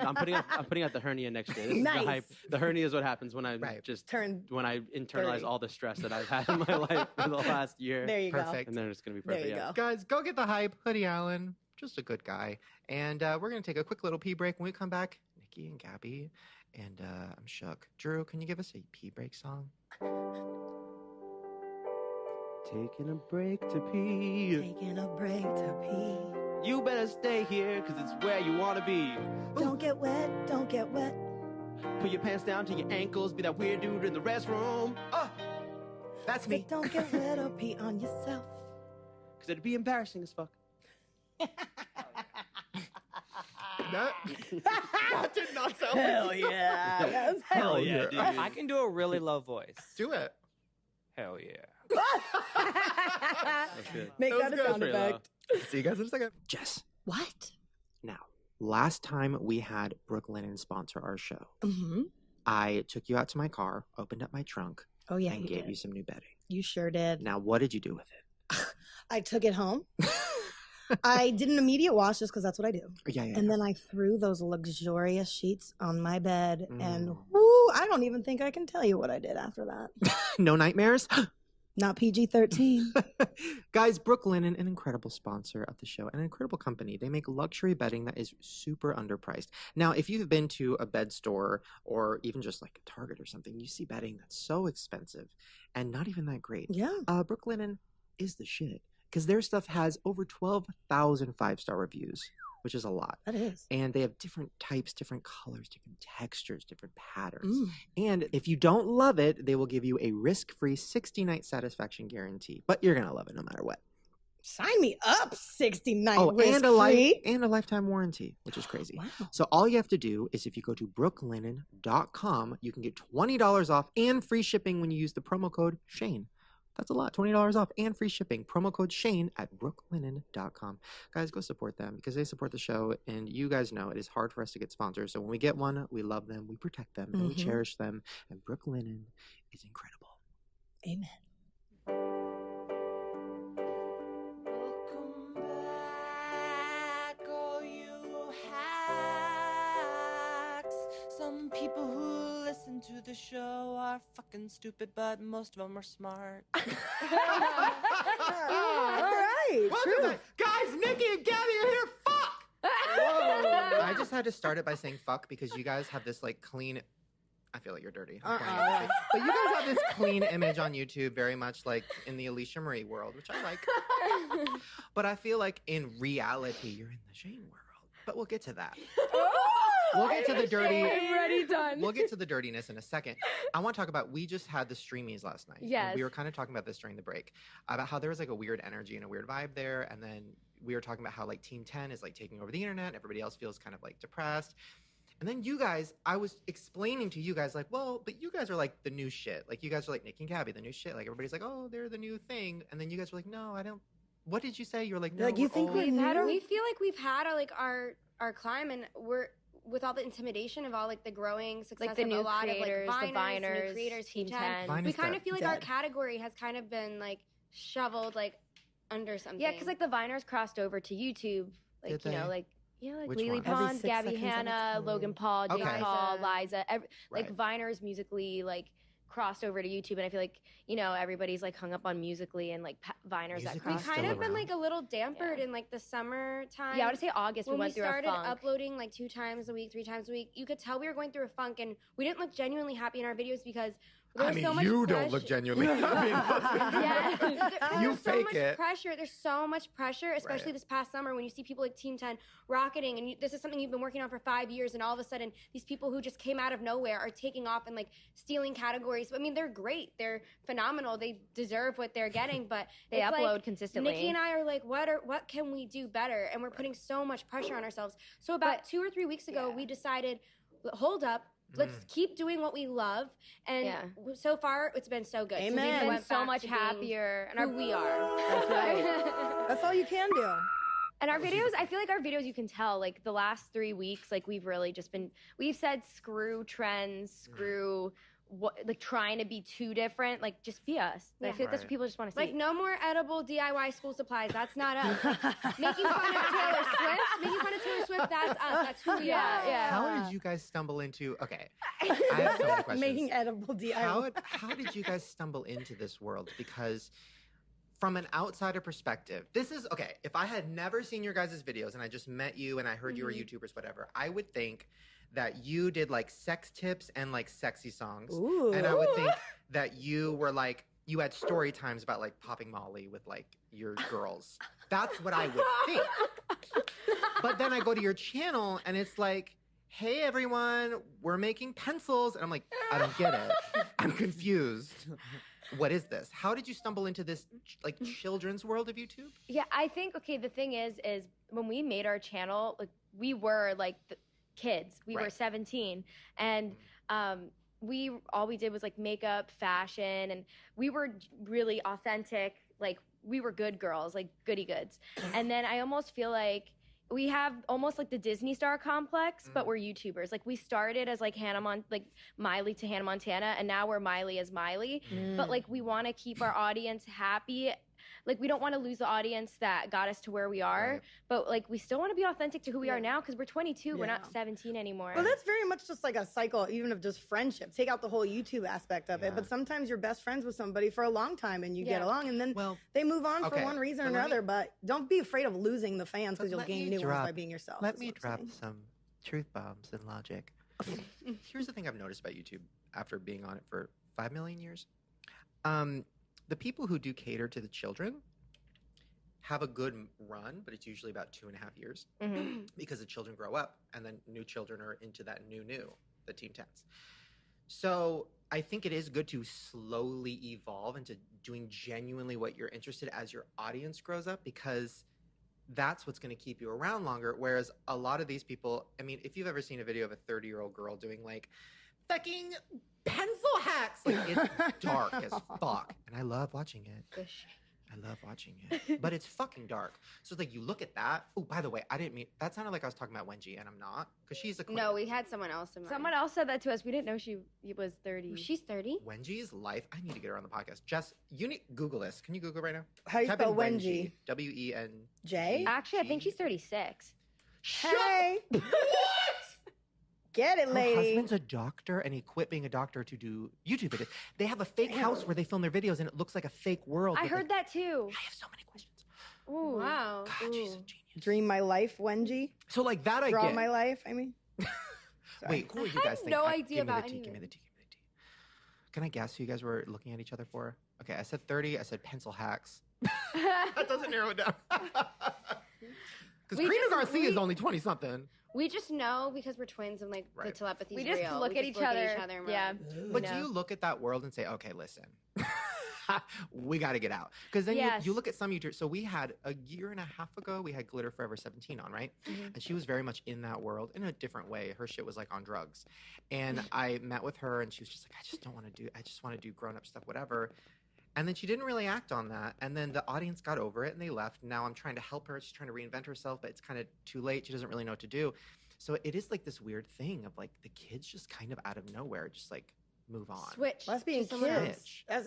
Speaker 4: I'm putting out the hernia next year. This is
Speaker 3: Nice.
Speaker 4: the hype. The hernia is what happens when I
Speaker 1: Right.
Speaker 4: just
Speaker 3: Turn.
Speaker 4: I internalize
Speaker 3: dirty.
Speaker 4: all the stress that I've had in my life for the last year.
Speaker 3: There you
Speaker 1: Perfect.
Speaker 4: And then it's gonna be
Speaker 3: There
Speaker 4: perfect.
Speaker 3: you
Speaker 4: yeah.
Speaker 3: go.
Speaker 1: Guys, go get The Hype. Hoodie Allen. Just a good guy. And we're going to take a quick little pee break. When we come back, Nikki and Gabi. And I'm shook. Drew, can you give us a pee break song?
Speaker 4: Taking a break to pee.
Speaker 3: go. Taking a break to pee.
Speaker 4: You better stay here, cause it's where you wanna be.
Speaker 3: Don't get wet. Don't get wet.
Speaker 4: Put your pants down to your ankles, be that weird dude in the restroom.
Speaker 1: Oh, that's me.
Speaker 3: But don't get wet or pee on yourself.
Speaker 4: Cause it'd be embarrassing as fuck.
Speaker 1: That did not sound
Speaker 3: Hell
Speaker 1: like
Speaker 3: yeah. Yes.
Speaker 4: Hell yeah, dude.
Speaker 2: I can do a really low voice.
Speaker 1: Do it.
Speaker 2: Hell yeah.
Speaker 4: That's good.
Speaker 3: Make
Speaker 1: That
Speaker 3: that,
Speaker 1: was
Speaker 3: a
Speaker 1: good.
Speaker 3: sound
Speaker 4: Pretty low.
Speaker 3: effect.
Speaker 1: See you guys in a second. Jess.
Speaker 3: What?
Speaker 1: Now, last time we had Brooklyn sponsor our show,
Speaker 3: Mm-hmm.
Speaker 1: I took you out to my car, opened up my trunk,
Speaker 3: Oh, yeah,
Speaker 1: and
Speaker 3: you
Speaker 1: gave
Speaker 3: did.
Speaker 1: you some new bedding.
Speaker 3: You sure did.
Speaker 1: Now, what did you do with it?
Speaker 3: I took it home. I did an immediate wash just because that's what I do.
Speaker 1: Yeah.
Speaker 3: And then I threw those luxurious sheets on my bed. And
Speaker 1: Mm.
Speaker 3: whoo, I don't even think I can tell you what I did after that.
Speaker 1: No nightmares?
Speaker 3: Not PG-13.
Speaker 1: Guys, Brooklyn, an incredible sponsor of the show, an incredible company. They make luxury bedding that is super underpriced. Now, if you've been to a bed store or even just like a Target or something, you see bedding that's so expensive and not even that great.
Speaker 3: Yeah.
Speaker 1: Brooklyn is the shit because their stuff has over 12,000 five-star reviews, which is a lot.
Speaker 3: That is.
Speaker 1: And they have different types, different colors, different textures, different patterns.
Speaker 3: Mm.
Speaker 1: And if you don't love it, they will give you a risk-free 60-night satisfaction guarantee. But you're going to love it no matter what.
Speaker 3: Sign me up, 69
Speaker 1: Oh, and a
Speaker 3: risk-free.
Speaker 1: lifetime warranty, which is crazy.
Speaker 3: Wow.
Speaker 1: So all you have to do is if you go to brooklinen.com, you can get $20 off and free shipping when you use the promo code Shane. That's a lot. $20 off and free shipping. Promo code Shane at brooklinen.com. Guys, go support them because they support the show. And you guys know it is hard for us to get sponsors. So when we get one, we love them, we protect them, and we
Speaker 3: Mhm.
Speaker 1: cherish them. And Brooklinen is incredible.
Speaker 3: Amen.
Speaker 5: Welcome back, all you hacks. Some people who listen to the show are fucking stupid, but most of them are smart.
Speaker 3: All right.
Speaker 1: Welcome
Speaker 3: True.
Speaker 1: back. Guys, Nikki and Gabi are here. Fuck! Whoa. I just had to start it by saying fuck because you guys have this like clean. I feel like you're dirty. I'm pointing at you. But you guys have this clean image on YouTube, very much like in the Alicia Marie world, which I like. But I feel like in reality, you're in the Shane world. But we'll get to that. We'll get to the dirty.
Speaker 6: Already done.
Speaker 1: We'll get to the dirtiness in a second. I want to talk about, we just had the streamies last night. And
Speaker 6: Yes.
Speaker 1: we were kind of talking about this during the break, about how there was like a weird energy and a weird vibe there. And then we were talking about how like Team 10 is like taking over the internet. Everybody else feels kind of like depressed. And then you guys, I was explaining to you guys, like, well, but you guys are like the new shit. Like, you guys are like Nikki and Gabi, the new shit. Like, everybody's like, oh, they're the new thing. And then you guys were like, no, I don't. What did you say? You were like, no,
Speaker 3: Like, you think
Speaker 1: old.
Speaker 3: we knew?
Speaker 6: We feel like we've had our climb, and we're with all the intimidation of all like the growing success
Speaker 7: Like the
Speaker 6: of
Speaker 7: new
Speaker 6: a lot
Speaker 7: creators,
Speaker 6: of like
Speaker 7: the
Speaker 6: Viners,
Speaker 7: Viners,
Speaker 6: new creators,
Speaker 7: Team
Speaker 6: Team
Speaker 7: 10.
Speaker 6: 10. We kind of feel like our
Speaker 3: Dead.
Speaker 6: category has kind of been like shoveled like under something.
Speaker 7: Yeah, because like the Viners crossed over to YouTube. Like,
Speaker 1: Did
Speaker 7: you know,
Speaker 1: they?
Speaker 7: like, like
Speaker 1: Which
Speaker 7: Lily
Speaker 1: one?
Speaker 3: Every
Speaker 7: Pond,
Speaker 3: 6
Speaker 7: Gabby
Speaker 3: seconds
Speaker 7: Hanna,
Speaker 3: of it.
Speaker 7: Logan Paul, Jake
Speaker 1: Okay.
Speaker 7: Paul, Liza. Like
Speaker 1: Right.
Speaker 7: Viners musically like crossed over to YouTube, and I feel like, you know, everybody's like hung up on musically and like Viners that
Speaker 1: Musical.ly
Speaker 6: we
Speaker 7: crossed
Speaker 6: kind
Speaker 1: still
Speaker 6: of been
Speaker 1: around.
Speaker 6: like a little dampered
Speaker 7: Yeah.
Speaker 6: in like the summertime.
Speaker 7: Yeah, I would say August we
Speaker 6: when
Speaker 7: went
Speaker 6: we
Speaker 7: through a
Speaker 6: started
Speaker 7: funk.
Speaker 6: uploading like 2 times a week, 3 times a week, you could tell we were going through a funk, and we didn't look genuinely happy in our videos because there was so much pressure.
Speaker 1: genuinely.
Speaker 7: Yeah.
Speaker 6: There's
Speaker 1: You
Speaker 6: so
Speaker 1: fake
Speaker 6: much
Speaker 1: it.
Speaker 6: pressure. There's so much pressure, especially
Speaker 1: Right.
Speaker 6: this past summer when you see people like Team 10 rocketing, and this is something you've been working on for 5 years, and all of a sudden these people who just came out of nowhere are taking off and like stealing categories. I mean, they're great. They're phenomenal. They deserve what they're getting, but
Speaker 7: They
Speaker 6: it's
Speaker 7: upload
Speaker 6: like,
Speaker 7: consistently.
Speaker 6: Nikki and I are like, what can we do better? And we're putting so much pressure on ourselves. So about 2 or 3 weeks ago,
Speaker 7: yeah.
Speaker 6: we decided, hold up. Let's keep doing what we love, and
Speaker 7: Yeah.
Speaker 6: so far it's been so good.
Speaker 3: Amen.
Speaker 6: So
Speaker 7: We've
Speaker 6: we
Speaker 7: been
Speaker 6: went
Speaker 7: so
Speaker 6: back
Speaker 7: much
Speaker 6: to being
Speaker 7: happier, and
Speaker 6: who we are.
Speaker 3: That's right. That's all you can do.
Speaker 7: And our videos, I feel like our videos, you can tell, like the last 3 weeks, like we've really just been, we've said screw trends, screw what, like trying to be too different, like just be us. I
Speaker 6: Yeah.
Speaker 7: feel like that's what
Speaker 1: Right.
Speaker 7: people just want to see.
Speaker 6: Like no more edible DIY school supplies. That's not us. Making fun of Taylor Swift. Making fun of Taylor Swift. That's us. That's who we
Speaker 7: Yeah,
Speaker 6: are.
Speaker 7: yeah.
Speaker 1: How did you guys stumble into? Okay, I have so many questions.
Speaker 3: Making edible DIY.
Speaker 1: How did you guys stumble into this world? Because from an outsider perspective, this is okay. If I had never seen your guys' videos and I just met you and I heard you were YouTubers, whatever, I would think that you did like sex tips and like sexy songs.
Speaker 3: Ooh.
Speaker 1: And I would think that you were like, you had story times about like popping Molly with like your girls. That's what I would think. But then I go to your channel and it's like, hey everyone, we're making pencils. And I'm like, I don't get it. I'm confused. What is this? How did you stumble into this like children's world of YouTube?
Speaker 7: Yeah, I think, okay, the thing is when we made our channel, like we were like kids. We were
Speaker 1: Right.
Speaker 7: 17, and all we did was like makeup, fashion, and we were really authentic. Like we were good girls, like goody goods. And then I almost feel like we have almost like the Disney star complex, but we're YouTubers. Like we started as like Miley to Hannah Montana, and now we're Miley as Miley. But like we want to keep our audience happy. Like we don't want to lose the audience that got us to where we are,
Speaker 1: Right.
Speaker 7: but like we still want to be authentic to who we are now because we're 22. We're
Speaker 3: Yeah.
Speaker 7: not 17 anymore.
Speaker 3: Well, that's very much just like a cycle, even of just friendship. Take out the whole YouTube aspect of
Speaker 1: Yeah.
Speaker 3: it, but sometimes you're best friends with somebody for a long time and you get
Speaker 7: Yeah.
Speaker 3: along, and then
Speaker 1: Well,
Speaker 3: they move on
Speaker 1: okay,
Speaker 3: for one reason
Speaker 1: but
Speaker 3: or
Speaker 1: let me-
Speaker 3: another. But don't be afraid of losing the fans because
Speaker 1: But
Speaker 3: you'll
Speaker 1: let
Speaker 3: gain
Speaker 1: me
Speaker 3: new ones
Speaker 1: drop-
Speaker 3: by being yourself.
Speaker 1: Let
Speaker 3: is
Speaker 1: me
Speaker 3: what I'm
Speaker 1: drop
Speaker 3: saying.
Speaker 1: some truth bombs and logic. Here's the thing I've noticed about YouTube after being on it for 5 million years. The people who do cater to the children have a good run, but it's usually about 2.5 years because the children grow up and then new children are into that new, the Team 10s. So I think it is good to slowly evolve into doing genuinely what you're interested as your audience grows up, because that's what's going to keep you around longer. Whereas a lot of these people, I mean, if you've ever seen a video of a 30-year-old girl doing like fucking pencil hacks, like it's dark as fuck. And I love watching it. I love watching it, but it's fucking dark. So it's like you look at that. Oh, by the way, I didn't mean that sounded like I was talking about Wenji, and I'm not, because she's a queen.
Speaker 6: No, we had someone else in mind.
Speaker 7: Someone else said that to us. We didn't know she was 30.
Speaker 6: She's 30.
Speaker 1: Wenji's life. I need to get her on the podcast. Jess, you need Google this. Can you Google right now?
Speaker 3: How you
Speaker 1: Type in
Speaker 3: spell Wenji?
Speaker 1: WENG.
Speaker 3: Jay?
Speaker 7: Actually, I think she's 36.
Speaker 3: Hey, get it,
Speaker 1: Her
Speaker 3: lady.
Speaker 1: husband's a doctor, and he quit being a doctor to do YouTube videos. They have a fake house where they film their videos, and it looks like a fake world.
Speaker 7: I
Speaker 1: with,
Speaker 7: heard
Speaker 1: like,
Speaker 7: that too.
Speaker 1: I have so many questions.
Speaker 7: Ooh.
Speaker 6: Wow.
Speaker 1: God, she's a genius.
Speaker 3: Dream my life, Wenji.
Speaker 1: So like that, I
Speaker 3: Draw
Speaker 1: get.
Speaker 3: my life. I mean,
Speaker 1: Wait, who are you guys think?
Speaker 6: no idea
Speaker 1: give me
Speaker 6: about
Speaker 1: the tea,
Speaker 6: any
Speaker 1: give me
Speaker 6: of
Speaker 1: the tea, give me the tea. Can I guess who you guys were looking at each other for? Okay, I said 30. I said pencil hacks. That doesn't narrow it down. Because
Speaker 6: We
Speaker 1: Karina
Speaker 6: just-
Speaker 1: Garcia is
Speaker 6: we-
Speaker 1: only 20-something.
Speaker 6: We just know because we're twins and like the
Speaker 1: Right.
Speaker 6: telepathy.
Speaker 7: We just
Speaker 6: real.
Speaker 7: look at each other.
Speaker 6: and we're
Speaker 7: Yeah.
Speaker 6: like,
Speaker 1: But
Speaker 7: No.
Speaker 1: do you look at that world and say, okay, listen, we got to get out. Because then
Speaker 7: Yes.
Speaker 1: you look at some YouTubers. So we had a year and a half ago, we had Glitter Forever 17 on, right? And she was very much in that world in a different way. Her shit was like on drugs. And I met with her and she was just like, I just want to do grown-up stuff, whatever. And then she didn't really act on that. And then the audience got over it and they left. Now I'm trying to help her. She's trying to reinvent herself, but it's kind of too late. She doesn't really know what to do. So it is like this weird thing of like the kids just kind of out of nowhere, just like move on.
Speaker 6: Switch.
Speaker 3: Lesbian
Speaker 6: to someone else.
Speaker 3: kids. That's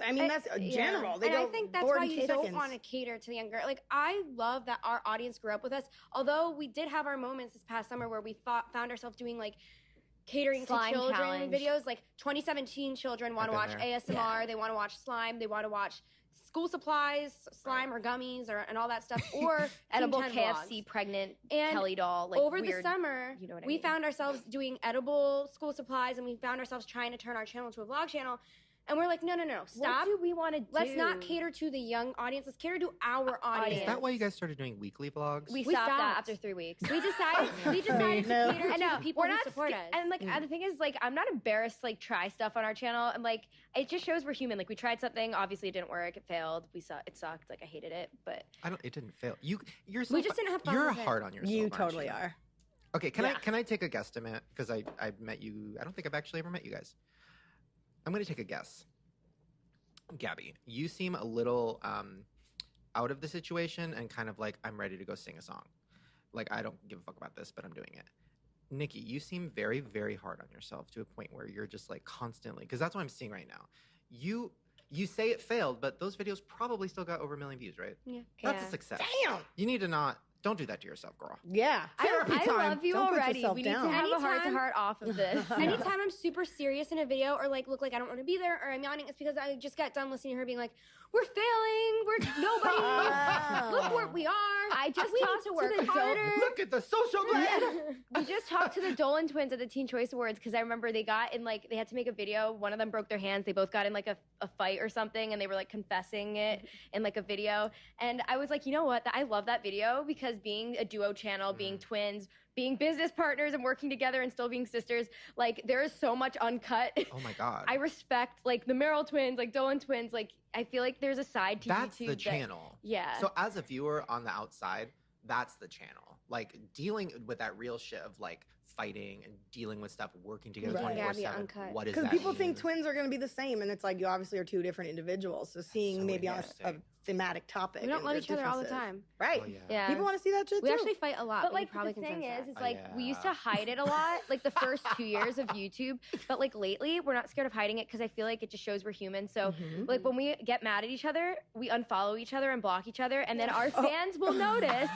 Speaker 3: general. They
Speaker 6: And
Speaker 3: go
Speaker 6: I think that's
Speaker 3: 40
Speaker 6: why you
Speaker 3: seconds.
Speaker 6: don't want to cater to the younger. Like, I love that our audience grew up with us. Although we did have our moments this past summer where we found ourselves doing like catering
Speaker 7: Slime
Speaker 6: to children
Speaker 7: challenge.
Speaker 6: videos. Like 2017 children want to
Speaker 1: I've
Speaker 6: watch
Speaker 1: been
Speaker 6: ASMR. They want to watch slime. They want to watch school supplies, slime or gummies and all that stuff. Or
Speaker 7: Edible
Speaker 6: Teen 10
Speaker 7: KFC
Speaker 6: vlogs.
Speaker 7: pregnant
Speaker 6: And
Speaker 7: Kelly doll. Like
Speaker 6: over
Speaker 7: weird,
Speaker 6: the summer,
Speaker 7: you know what I
Speaker 6: we
Speaker 7: mean.
Speaker 6: found ourselves doing edible school supplies, and we found ourselves trying to turn our channel into a vlog channel. And we're like, no,
Speaker 7: What
Speaker 6: stop.
Speaker 7: do we want to do?
Speaker 6: Let's not cater to the young audience. Let's cater to our audience.
Speaker 1: Is that why you guys started doing weekly vlogs?
Speaker 7: We
Speaker 6: We
Speaker 7: stopped that
Speaker 6: stopped.
Speaker 7: after 3 weeks.
Speaker 6: We decided
Speaker 3: No.
Speaker 6: to cater
Speaker 7: I know
Speaker 6: to the people
Speaker 7: we're
Speaker 6: who
Speaker 7: not
Speaker 6: support us.
Speaker 7: And like the thing is, like, I'm not embarrassed to like try stuff on our channel, and like it just shows we're human. Like we tried something, obviously it didn't work, it failed. It sucked. Like I hated it, but
Speaker 1: It didn't fail. You're so
Speaker 6: We just didn't have fun
Speaker 1: You're
Speaker 6: with it.
Speaker 1: hard on yourself.
Speaker 3: You
Speaker 1: aren't
Speaker 3: totally
Speaker 1: you?
Speaker 3: are.
Speaker 1: Okay, can
Speaker 3: Yeah.
Speaker 1: I take a guesstimate? Because I met you. I don't think I've actually ever met you guys. I'm going to take a guess. Gabi, you seem a little out of the situation and kind of like, I'm ready to go sing a song. Like, I don't give a fuck about this, but I'm doing it. Nikki, you seem very, very hard on yourself to a point where you're just like constantly, because that's what I'm seeing right now. You say it failed, but those videos probably still got over 1 million views, right?
Speaker 6: Yeah.
Speaker 1: That's
Speaker 7: Yeah.
Speaker 1: a success.
Speaker 3: Damn.
Speaker 1: You need to don't do that to yourself, girl.
Speaker 3: Yeah. Therapy
Speaker 7: I
Speaker 3: time.
Speaker 7: love you
Speaker 3: Don't put
Speaker 7: already.
Speaker 3: yourself
Speaker 7: We need
Speaker 3: down.
Speaker 7: to have a heart to
Speaker 6: Anytime-
Speaker 7: heart off of this.
Speaker 6: Anytime I'm super serious in a video or like look like I don't want to be there or I'm yawning, it's because I just got done listening to her being like, "We're failing. Nobody.
Speaker 3: Oh.
Speaker 6: Look where we are.
Speaker 7: I just
Speaker 6: we
Speaker 7: talked
Speaker 6: need to
Speaker 7: to
Speaker 6: work
Speaker 7: the
Speaker 6: harder."
Speaker 1: Look at the social media.
Speaker 7: We just talked to the Dolan twins at the Teen Choice Awards because I remember they got in like they had to make a video. One of them broke their hands. They both got in like a fight or something, and they were like confessing it in like a video. And I was like, you know what? I love that video because being a duo channel, being twins, being business partners, and working together and still being sisters, like there is so much uncut.
Speaker 1: Oh my God.
Speaker 7: I respect like the Merrill twins, like Dolan twins. Like I feel like there's a side to
Speaker 1: That's
Speaker 7: YouTube
Speaker 1: the
Speaker 7: that-
Speaker 1: channel.
Speaker 7: Yeah.
Speaker 1: So as a viewer on the outside, that's the channel. Like dealing with that real shit of like fighting and dealing with stuff, working together
Speaker 3: Right.
Speaker 1: 24/7.
Speaker 6: Gabi Uncut.
Speaker 1: What does
Speaker 3: Because
Speaker 1: that
Speaker 3: people
Speaker 1: mean?
Speaker 3: think twins are going to be the same, and it's like you obviously are two different individuals. So seeing
Speaker 1: so
Speaker 3: maybe on a
Speaker 1: interesting.
Speaker 3: thematic topic.
Speaker 6: We don't
Speaker 3: and
Speaker 6: love
Speaker 3: there's
Speaker 6: each other all the
Speaker 3: differences.
Speaker 6: time.
Speaker 3: Right.
Speaker 1: Oh, yeah.
Speaker 7: yeah.
Speaker 3: People want to see that shit
Speaker 6: We
Speaker 3: too.
Speaker 6: actually fight a lot.
Speaker 7: But
Speaker 6: we
Speaker 7: like
Speaker 6: probably
Speaker 7: the
Speaker 6: can
Speaker 7: thing
Speaker 6: sense
Speaker 7: is,
Speaker 6: that.
Speaker 7: like we used to
Speaker 1: Yeah.
Speaker 7: hide it a lot, like the first 2 years of YouTube. But like lately, we're not scared of hiding it because I feel like it just shows we're human. So
Speaker 3: Mhm.
Speaker 7: like when we get mad at each other, we unfollow each other and block each other, and then our
Speaker 3: Oh.
Speaker 7: fans will notice.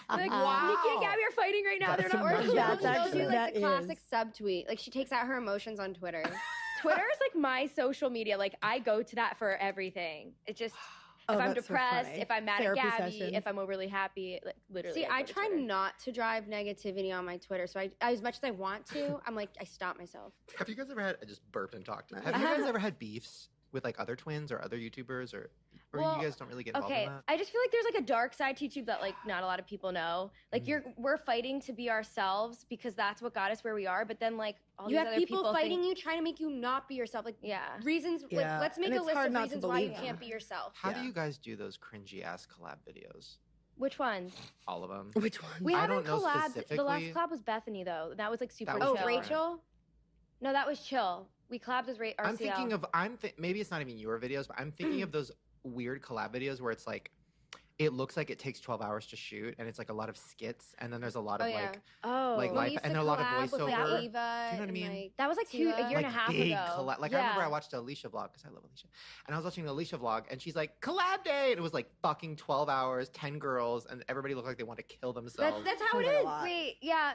Speaker 7: Like,
Speaker 3: Wow.
Speaker 7: Nikki and Gabi are fighting right now.
Speaker 3: That's
Speaker 7: They're not
Speaker 6: Or
Speaker 3: amazing.
Speaker 7: working.
Speaker 3: That's
Speaker 6: she'll
Speaker 3: actually-
Speaker 6: do like
Speaker 3: that
Speaker 6: the classic
Speaker 3: is.
Speaker 6: subtweet. Like she takes out her emotions on Twitter.
Speaker 7: Twitter is like my social media. Like I go to that for everything. It just
Speaker 3: Oh,
Speaker 7: if I'm
Speaker 3: that's so
Speaker 7: depressed,
Speaker 3: funny.
Speaker 7: if I'm mad
Speaker 3: Therapy
Speaker 7: at Gabi,
Speaker 3: sessions.
Speaker 7: if I'm overly happy, like literally.
Speaker 6: See, I
Speaker 7: go to
Speaker 6: try
Speaker 7: Twitter.
Speaker 6: not to drive negativity on my Twitter. So I as much as I want to, I'm like, I stop myself.
Speaker 1: Have you guys ever had? I just burped and talked. Have you guys ever had beefs with like other twins or other YouTubers, or
Speaker 7: Well,
Speaker 1: you guys don't really get involved
Speaker 7: Okay,
Speaker 1: in that?
Speaker 7: I just feel like there's like a dark side to YouTube that like not a lot of people know. Like we're fighting to be ourselves because that's what got us where we are. But then like all
Speaker 6: You
Speaker 7: these
Speaker 6: have
Speaker 7: other
Speaker 6: people fighting
Speaker 7: think,
Speaker 6: you, trying to make you not be yourself. Like
Speaker 7: Yeah.
Speaker 6: reasons.
Speaker 3: Yeah.
Speaker 6: Like, let's make
Speaker 3: And
Speaker 6: a
Speaker 3: it's
Speaker 6: list
Speaker 3: hard
Speaker 6: of
Speaker 3: not to
Speaker 6: reasons why you
Speaker 3: believe them.
Speaker 6: can't be yourself.
Speaker 1: How
Speaker 3: Yeah.
Speaker 1: do you guys do those cringy ass collab videos?
Speaker 7: Which ones?
Speaker 1: All of them.
Speaker 3: Which one?
Speaker 7: We
Speaker 1: I
Speaker 7: haven't
Speaker 1: don't know
Speaker 7: collabed. The last
Speaker 1: specifically.
Speaker 7: collab was Bethany though. That was like super.
Speaker 1: That was
Speaker 6: Oh,
Speaker 7: chill.
Speaker 1: different.
Speaker 6: Rachel.
Speaker 7: No, that was chill. We collabed with RCL.
Speaker 1: I'm thinking of maybe it's not even your videos, but I'm thinking of those weird collab videos where it's like it looks like it takes 12 hours to shoot, and it's like a lot of skits, and then there's a lot of
Speaker 6: Oh, yeah.
Speaker 7: Oh,
Speaker 1: like
Speaker 6: We
Speaker 1: life-
Speaker 6: used
Speaker 1: and
Speaker 6: to
Speaker 1: a lot of
Speaker 6: collab with, like,
Speaker 1: voiceover.
Speaker 6: Eva
Speaker 1: Do you know what I
Speaker 6: and,
Speaker 1: mean?
Speaker 6: like,
Speaker 7: that was like a year and a half
Speaker 1: big
Speaker 7: ago.
Speaker 1: Like
Speaker 7: yeah.
Speaker 1: I remember I watched the Alicia vlog because I love Alicia, and I was watching the Alicia vlog, and she's like collab day, and it was like fucking 12 hours, 10 girls, and everybody looked like they want to kill themselves.
Speaker 6: That's how it
Speaker 3: Sounds like a
Speaker 6: is.
Speaker 3: lot.
Speaker 7: Wait, yeah,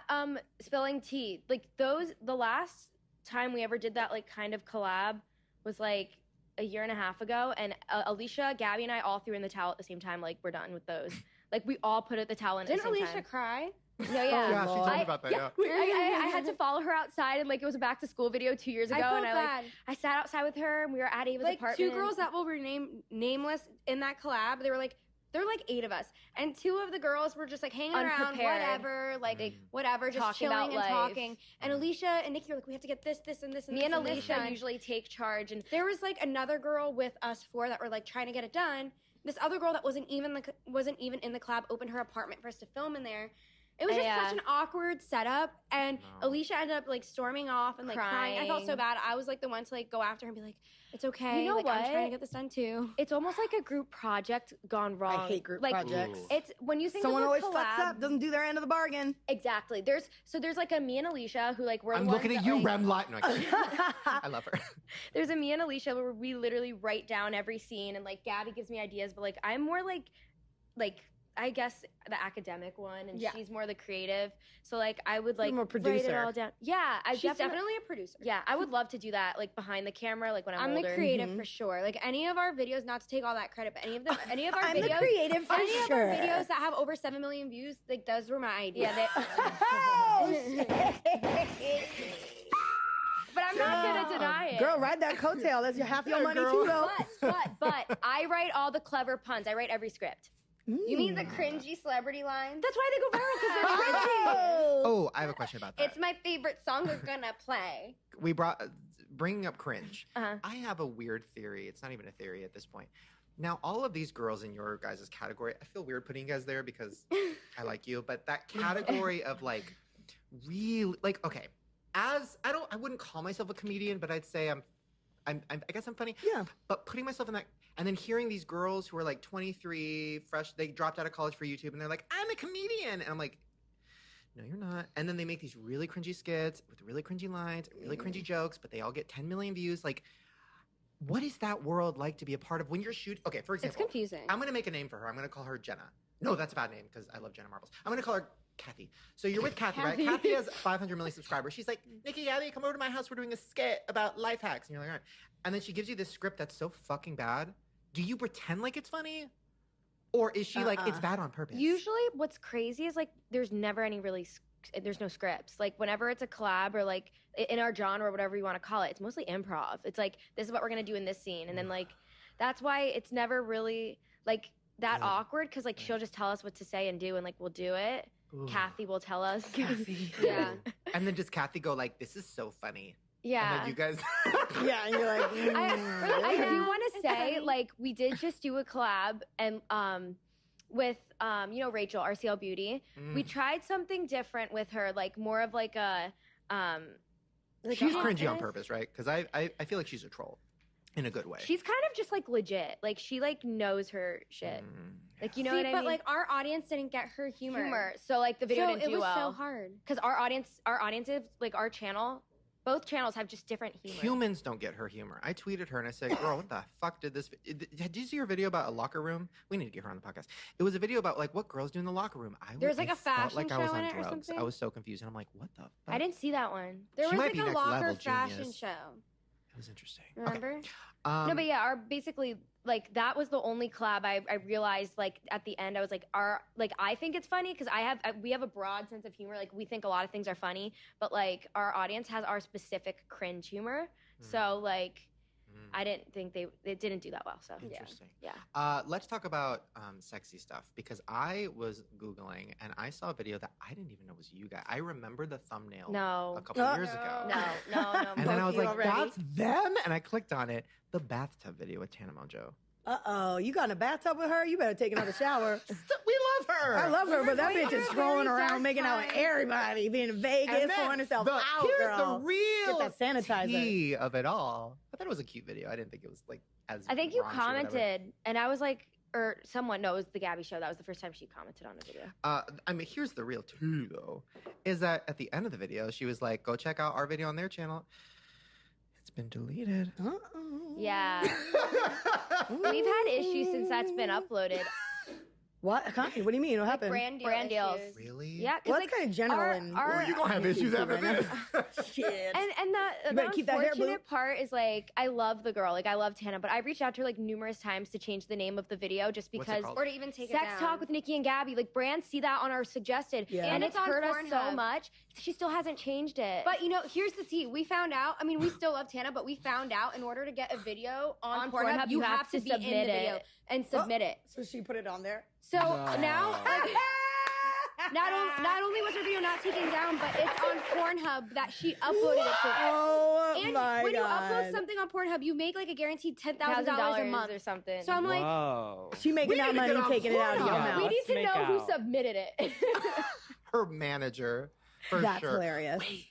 Speaker 7: spilling tea. Like the last time we ever did that like kind of collab was like a year and a half ago, and Alicia, Gabi, and I all threw in the towel at the same time. Like we're done with those. Like we all put the towel in at
Speaker 6: Didn't
Speaker 7: the same
Speaker 6: Alicia
Speaker 7: time.
Speaker 6: cry?
Speaker 7: No, yeah.
Speaker 1: yeah, she told me
Speaker 7: I-
Speaker 1: about that. Yeah.
Speaker 7: I had to follow her outside, and like it was a back to school video 2 years ago,
Speaker 6: I felt
Speaker 7: and
Speaker 6: bad.
Speaker 7: I sat outside with her, and we were at Ava's
Speaker 6: Like
Speaker 7: apartment.
Speaker 6: two girls that will remain nameless in that collab. They were like There were like 8 of us, and 2 of the girls were just like hanging around,
Speaker 7: Unprepared.
Speaker 6: whatever, whatever, just
Speaker 7: Talking
Speaker 6: chilling
Speaker 7: about
Speaker 6: and
Speaker 7: life.
Speaker 6: talking. And Alicia and Nikki were like, we have to get this, and this, and
Speaker 7: Me
Speaker 6: this,
Speaker 7: and
Speaker 6: this
Speaker 7: Alicia
Speaker 6: done.
Speaker 7: usually take charge, and
Speaker 6: There was like another girl with us 4 that were like trying to get it done. This other girl that wasn't even in the collab opened her apartment for us to film in there. It was just
Speaker 7: Yeah.
Speaker 6: such an awkward setup, and Alicia ended up like storming off and like crying. I felt so
Speaker 7: Crying.
Speaker 6: bad. I was like the one to like go after her and be like, "It's okay.
Speaker 7: You know
Speaker 6: like, I'm
Speaker 7: what?
Speaker 6: trying to get this done too."
Speaker 7: it's almost like a group project gone wrong.
Speaker 3: I hate group
Speaker 7: like,
Speaker 3: projects.
Speaker 7: It's when you think
Speaker 3: Someone
Speaker 7: of a
Speaker 3: always
Speaker 7: collab,
Speaker 3: fucks up, doesn't do their end of the bargain.
Speaker 7: Exactly. There's like a me and Alicia who like we're.
Speaker 1: I'm
Speaker 7: the
Speaker 1: looking
Speaker 7: ones
Speaker 1: at
Speaker 7: that,
Speaker 1: you,
Speaker 7: like,
Speaker 1: Rem Light. No, I love her.
Speaker 7: There's a me and Alicia where we literally write down every scene, and like Gabi gives me ideas, but like I'm more like I guess the academic one, and
Speaker 6: Yeah.
Speaker 7: she's more the creative. So like I would like
Speaker 3: more
Speaker 7: write it
Speaker 3: producer.
Speaker 7: all down. Yeah, I
Speaker 6: She's definitely a producer.
Speaker 7: Yeah, I would love to do that like behind the camera, like when I'm
Speaker 6: I'm
Speaker 7: older.
Speaker 6: the creative for sure. Like any of our videos, not to take all that credit, but any of our
Speaker 3: I'm the
Speaker 6: videos,
Speaker 3: creative for
Speaker 6: any
Speaker 3: sure.
Speaker 6: of our videos that have over 7 million views, like those were my ideas.
Speaker 7: Yeah,
Speaker 3: Oh, shit.
Speaker 7: but I'm not gonna deny it.
Speaker 3: Girl, ride that coattail. That's half your money too, though.
Speaker 7: But I write all the clever puns. I write every script.
Speaker 6: You mean the cringy celebrity lines?
Speaker 7: That's why they go viral because they're cringy.
Speaker 1: Oh, I have a question about that.
Speaker 6: It's my favorite song we're gonna play.
Speaker 1: We bringing up cringe.
Speaker 7: Uh-huh.
Speaker 1: I have a weird theory. It's not even a theory at this point. Now, all of these girls in your guys' category, I feel weird putting you guys there because I like you, but that category of like really like okay, I wouldn't call myself a comedian, but I'd say I guess I'm funny.
Speaker 3: Yeah.
Speaker 1: But putting myself in that, and then hearing these girls who are like 23, fresh, they dropped out of college for YouTube, and they're like, I'm a comedian. And I'm like, no, you're not. And then they make these really cringy skits with really cringy lines, really cringy jokes, but they all get 10 million views. Like, what is that world like to be a part of when you're shooting? Okay, for
Speaker 6: It's
Speaker 1: example,
Speaker 6: confusing.
Speaker 1: I'm going to make a name for her. I'm going to call her Jenna. No, that's a bad name because I love Jenna Marbles. I'm going to call her Kathy. So you're with Kathy, right? Kathy has 500 million subscribers. She's like, Nikki, Gabi, come over to my house. We're doing a skit about life hacks. And you're like, all right. And then she gives you this script that's so fucking bad. Do you pretend like it's funny? Or is she like, it's bad on purpose?
Speaker 7: Usually what's crazy is like there's never any really there's no scripts. Like whenever it's a collab or like in our genre or whatever you want to call it, it's mostly improv. It's like this is what we're going to do in this scene, and then like that's why it's never really like that awkward because like she'll just tell us what to say and do, and like we'll do it.
Speaker 1: Ooh.
Speaker 7: Kathy will tell us.
Speaker 3: Kathy.
Speaker 6: Yeah.
Speaker 1: And then does Kathy go like, this is so funny?
Speaker 7: Yeah.
Speaker 1: And then you guys...
Speaker 3: Yeah, and you're like,
Speaker 7: I do want to say, like, we did just do a collab and with Rachel, RCL Beauty. We tried something different with her, like more of like a
Speaker 1: She's cringy on purpose, right? Because I feel like she's a troll in a good way.
Speaker 7: She's kind of just like legit. Like she like knows her shit. Like you know what I mean?
Speaker 6: But like our audience didn't get her humor.
Speaker 7: So like the video
Speaker 6: So
Speaker 7: didn't
Speaker 6: it
Speaker 7: do
Speaker 6: was
Speaker 7: well.
Speaker 6: so hard.
Speaker 7: Because our audiences, like our channel, both channels have just different humor.
Speaker 1: Humans don't get her humor. I tweeted her and I said, girl, what the fuck did this... Did you see her video about a locker room? We need to get her on the podcast. It was a video about like what girls do in the locker room.
Speaker 6: There's like a
Speaker 1: felt
Speaker 6: fashion
Speaker 1: like I was
Speaker 6: show
Speaker 1: on
Speaker 6: in it or
Speaker 1: drugs.
Speaker 6: something?
Speaker 1: I was so confused. And I'm like, what the fuck?
Speaker 7: I didn't see that one.
Speaker 6: There
Speaker 1: She
Speaker 6: was
Speaker 1: might
Speaker 6: like
Speaker 1: be
Speaker 6: a
Speaker 1: next
Speaker 6: locker
Speaker 1: level
Speaker 6: fashion
Speaker 1: genius.
Speaker 6: show.
Speaker 1: It was interesting.
Speaker 6: Remember?
Speaker 1: Okay.
Speaker 7: No, but yeah, our basically like that was the only collab I realized like at the end I was like I think it's funny because we have a broad sense of humor, like we think a lot of things are funny, but like our audience has our specific cringe humor, so like I didn't think it didn't do that well. So
Speaker 1: Interesting.
Speaker 7: Yeah.
Speaker 1: Let's talk about sexy stuff because I was Googling and I saw a video that I didn't even know was you guys. I remember the thumbnail a couple years ago.
Speaker 7: No.
Speaker 1: And then I was like,
Speaker 3: already.
Speaker 1: that's them? And I clicked on it. The bathtub video with Tana Mongeau.
Speaker 3: Uh-oh, you got in a bathtub with her? You better take another shower.
Speaker 1: We love her.
Speaker 3: I love her, but that bitch is strolling around making out with everybody, being in Vegas,
Speaker 1: And then
Speaker 3: pouring herself
Speaker 1: the-
Speaker 3: out,
Speaker 1: here's
Speaker 3: girl.
Speaker 1: the real
Speaker 3: Get that sanitizer.
Speaker 1: tea of it all. I thought it was a cute video. I didn't think it was like as
Speaker 7: I think you
Speaker 1: raunchy or whatever.
Speaker 7: commented, and I was like, or someone, no, it was the Gabi show. That was the first time she commented on a video.
Speaker 1: I mean, here's the real tea, though, is that at the end of the video, she was like, go check out our video on their channel. It's been deleted.
Speaker 3: Uh-oh.
Speaker 7: Yeah. We've had issues since that's been uploaded.
Speaker 3: What? What do you mean? What happened?
Speaker 6: Brand
Speaker 7: deals.
Speaker 6: issues.
Speaker 1: Really?
Speaker 7: Yeah,
Speaker 3: Well,
Speaker 7: because
Speaker 3: that's kind of general.
Speaker 1: Oh, you're going to have issues after this.
Speaker 3: Shit.
Speaker 7: and the
Speaker 3: better keep that hair,
Speaker 7: unfortunate part is like I love the girl, like I love Tana, but I reached out to her like numerous times to change the name of the video just
Speaker 1: What's it
Speaker 7: because
Speaker 1: called?
Speaker 6: Or to even take
Speaker 7: Sex
Speaker 6: it down.
Speaker 7: Talk with Nikki and Gabi, like brands see that on our suggested,
Speaker 3: Yeah.
Speaker 7: and
Speaker 6: And
Speaker 7: it's
Speaker 6: it's on
Speaker 7: hurt us so
Speaker 6: Pornhub.
Speaker 7: much. She still hasn't changed it.
Speaker 6: But you know, here's the tea. We found out. I mean, we still love Tana, but we found out in order to get a video on Pornhub, you have to be in the
Speaker 7: submit
Speaker 6: video.
Speaker 7: it.
Speaker 6: and submit it.
Speaker 3: So she put it on there?
Speaker 6: So now, like, not only was her video not taken down, but it's on Pornhub that she uploaded it to.
Speaker 3: Oh,
Speaker 6: And
Speaker 3: my
Speaker 6: when you
Speaker 3: God.
Speaker 6: upload something on Pornhub, you make like a guaranteed $10,000 a month
Speaker 7: or something.
Speaker 6: So I'm like,
Speaker 2: Whoa.
Speaker 3: She making that money, taking it out of your
Speaker 2: Pornhub.
Speaker 3: mouth.
Speaker 7: we need
Speaker 2: Let's
Speaker 7: to
Speaker 2: make
Speaker 7: know who
Speaker 2: out.
Speaker 7: submitted it.
Speaker 1: Her manager, for
Speaker 3: That's
Speaker 1: sure.
Speaker 3: hilarious.
Speaker 1: Wait,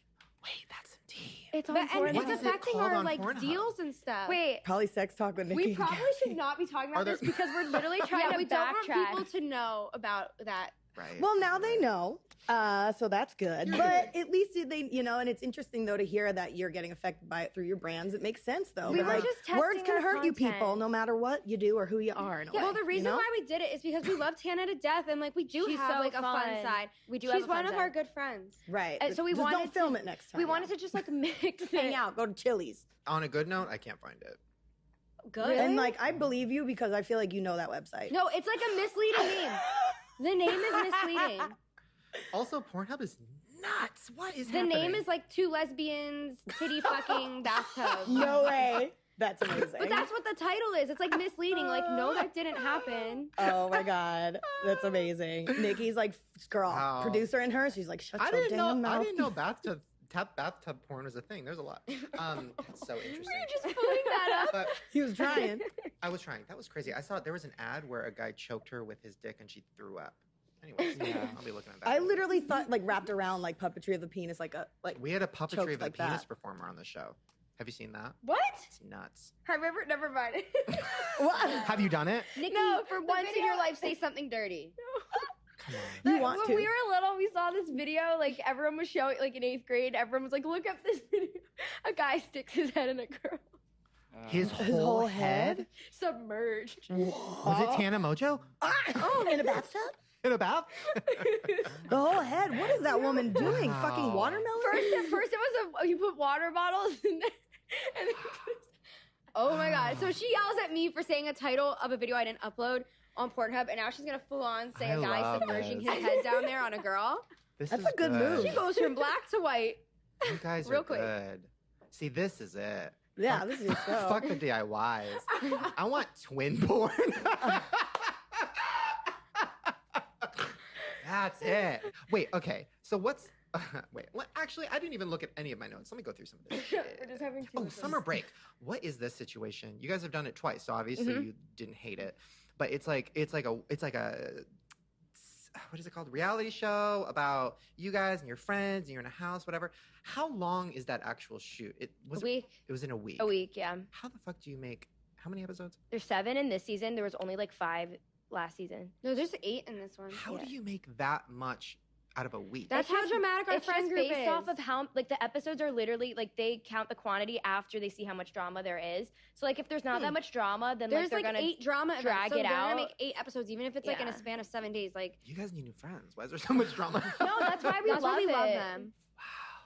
Speaker 1: that's some tea.
Speaker 7: It's on
Speaker 6: but, and
Speaker 7: Pornhub.
Speaker 1: What
Speaker 6: it's
Speaker 1: is it
Speaker 6: affecting
Speaker 1: called
Speaker 6: our
Speaker 1: on
Speaker 6: like
Speaker 1: Pornhub?
Speaker 6: deals and stuff.
Speaker 7: Wait,
Speaker 3: Probably sex talk with Nikki.
Speaker 7: we
Speaker 3: and
Speaker 7: probably
Speaker 3: Gabi.
Speaker 7: should not be talking
Speaker 1: Are
Speaker 7: about
Speaker 1: there-
Speaker 7: this because we're literally trying
Speaker 6: yeah,
Speaker 7: to
Speaker 6: we don't
Speaker 7: backtrack.
Speaker 6: want people to know about that.
Speaker 1: Right.
Speaker 3: Well, now they know, so that's good. But at least they, and it's interesting though to hear that you're getting affected by it through your brands. It makes sense though.
Speaker 7: We
Speaker 3: But,
Speaker 7: were
Speaker 3: like,
Speaker 7: just testing
Speaker 3: words can
Speaker 7: our
Speaker 3: hurt you people,
Speaker 7: content.
Speaker 3: no matter what you do or who you are. In a
Speaker 6: Yeah,
Speaker 3: way,
Speaker 6: well, the reason
Speaker 3: you know?
Speaker 6: why we did it is because we love Tana to death, and like we do
Speaker 7: She's
Speaker 6: have
Speaker 7: so
Speaker 6: like a fun
Speaker 7: fun.
Speaker 6: side.
Speaker 7: We do
Speaker 6: She's
Speaker 7: have a fun
Speaker 6: one of
Speaker 7: side.
Speaker 6: our good friends.
Speaker 3: Right.
Speaker 7: And so we
Speaker 3: Just
Speaker 7: wanted
Speaker 3: don't film
Speaker 7: to-
Speaker 3: it next time.
Speaker 7: We wanted to just like mix
Speaker 3: hang
Speaker 7: it.
Speaker 3: out, go to Chili's,
Speaker 1: On a good note, I can't find it.
Speaker 6: Good.
Speaker 7: Really?
Speaker 3: and like I believe you because I feel like you know that website.
Speaker 6: No, it's like a misleading name. The name is misleading.
Speaker 1: Also, Pornhub is nuts. What is
Speaker 6: The
Speaker 1: happening?
Speaker 6: name is like two lesbians titty fucking bathtub.
Speaker 3: No way. That's amazing.
Speaker 6: But that's what the title is. It's like misleading. Like, no, that didn't happen.
Speaker 3: Oh my God, that's amazing. Nikki's like, girl,
Speaker 1: Wow.
Speaker 3: producer in her. She's like, shut
Speaker 1: I
Speaker 3: your
Speaker 1: didn't
Speaker 3: damn
Speaker 1: know.
Speaker 3: mouth.
Speaker 1: I didn't know bathtub porn was a thing. There's a lot. It's so interesting.
Speaker 7: Just pulling that up.
Speaker 1: But
Speaker 3: He was trying.
Speaker 1: I was trying. That was crazy. I saw there was an ad where a guy choked her with his dick and she threw up. Anyways,
Speaker 2: Yeah.
Speaker 1: I'll be looking at that.
Speaker 3: I literally thought like wrapped around like puppetry of the penis, like
Speaker 1: We had a puppetry
Speaker 3: choked
Speaker 1: of a
Speaker 3: like
Speaker 1: penis
Speaker 3: that.
Speaker 1: performer on the show. Have you seen that?
Speaker 7: What?
Speaker 1: It's nuts.
Speaker 7: Never mind.
Speaker 3: what?
Speaker 1: Have you done it?
Speaker 6: Nikki,
Speaker 7: No, for
Speaker 6: once
Speaker 7: once
Speaker 6: in your life, say something dirty.
Speaker 1: Come on.
Speaker 3: You want
Speaker 7: when
Speaker 3: to?
Speaker 7: we were little, we saw this video. Like everyone was showing, like in 8th grade, everyone was like, "Look up this video." A guy sticks his head in a girl,
Speaker 1: His
Speaker 3: His
Speaker 1: whole
Speaker 3: whole
Speaker 1: head?
Speaker 7: submerged.
Speaker 1: Was it Tana Mojo?
Speaker 3: Oh, in a bathtub?
Speaker 1: In a bath?
Speaker 3: The whole head. What is that woman doing?
Speaker 1: Wow.
Speaker 3: Fucking watermelon?
Speaker 7: First it was you put water bottles in there, and then
Speaker 6: Oh my God. So she yells at me for saying a title of a video I didn't upload on Pornhub, and now she's going to full on say
Speaker 1: I
Speaker 6: a guy
Speaker 1: love
Speaker 6: submerging
Speaker 1: this.
Speaker 6: his head down there on a girl.
Speaker 1: This
Speaker 3: That's
Speaker 1: is
Speaker 3: a good move.
Speaker 6: She goes from black to white.
Speaker 1: You guys
Speaker 6: Real
Speaker 1: are
Speaker 6: quick.
Speaker 1: good. See, this is it.
Speaker 3: Yeah, this is your show.
Speaker 1: Fuck the DIYs. I want twin porn. That's it. Wait, okay. So what's... actually, I didn't even look at any of my notes. Let me go through some of this shit.
Speaker 7: we're just having too
Speaker 1: Oh,
Speaker 7: much fun.
Speaker 1: summer break. What is this situation? You guys have done it twice, so obviously
Speaker 7: Mhm.
Speaker 1: you didn't hate it. But it's like a what is it called? Reality show about you guys and your friends and you're in a house, whatever. How long is that actual shoot? It was
Speaker 7: A week.
Speaker 1: It was in a week.
Speaker 7: A week, yeah.
Speaker 1: How the fuck do you make how many episodes?
Speaker 7: There's 7 in this season. There was only like 5 last season.
Speaker 6: No, there's 8 in this one.
Speaker 1: How
Speaker 7: Yeah.
Speaker 1: do you make that much out of a week?
Speaker 6: That's
Speaker 7: It's
Speaker 6: how
Speaker 7: just-
Speaker 6: dramatic our
Speaker 7: It's
Speaker 6: friend
Speaker 7: just
Speaker 6: group
Speaker 7: based
Speaker 6: is.
Speaker 7: off of how like the episodes are literally like they count the quantity after they see how much drama there is. So like if there's not that much drama, then
Speaker 6: There's
Speaker 7: like
Speaker 6: like
Speaker 7: they're gonna
Speaker 6: 8 drama
Speaker 7: drag
Speaker 6: events, so
Speaker 7: it
Speaker 6: they're gonna
Speaker 7: out.
Speaker 6: make 8 episodes, even if it's like in a
Speaker 7: Yeah.
Speaker 6: span of 7 days. Like,
Speaker 1: You guys need new friends. Why is there so much drama?
Speaker 7: No, that's why we
Speaker 6: that's
Speaker 7: love
Speaker 6: why we love
Speaker 7: it.
Speaker 6: them.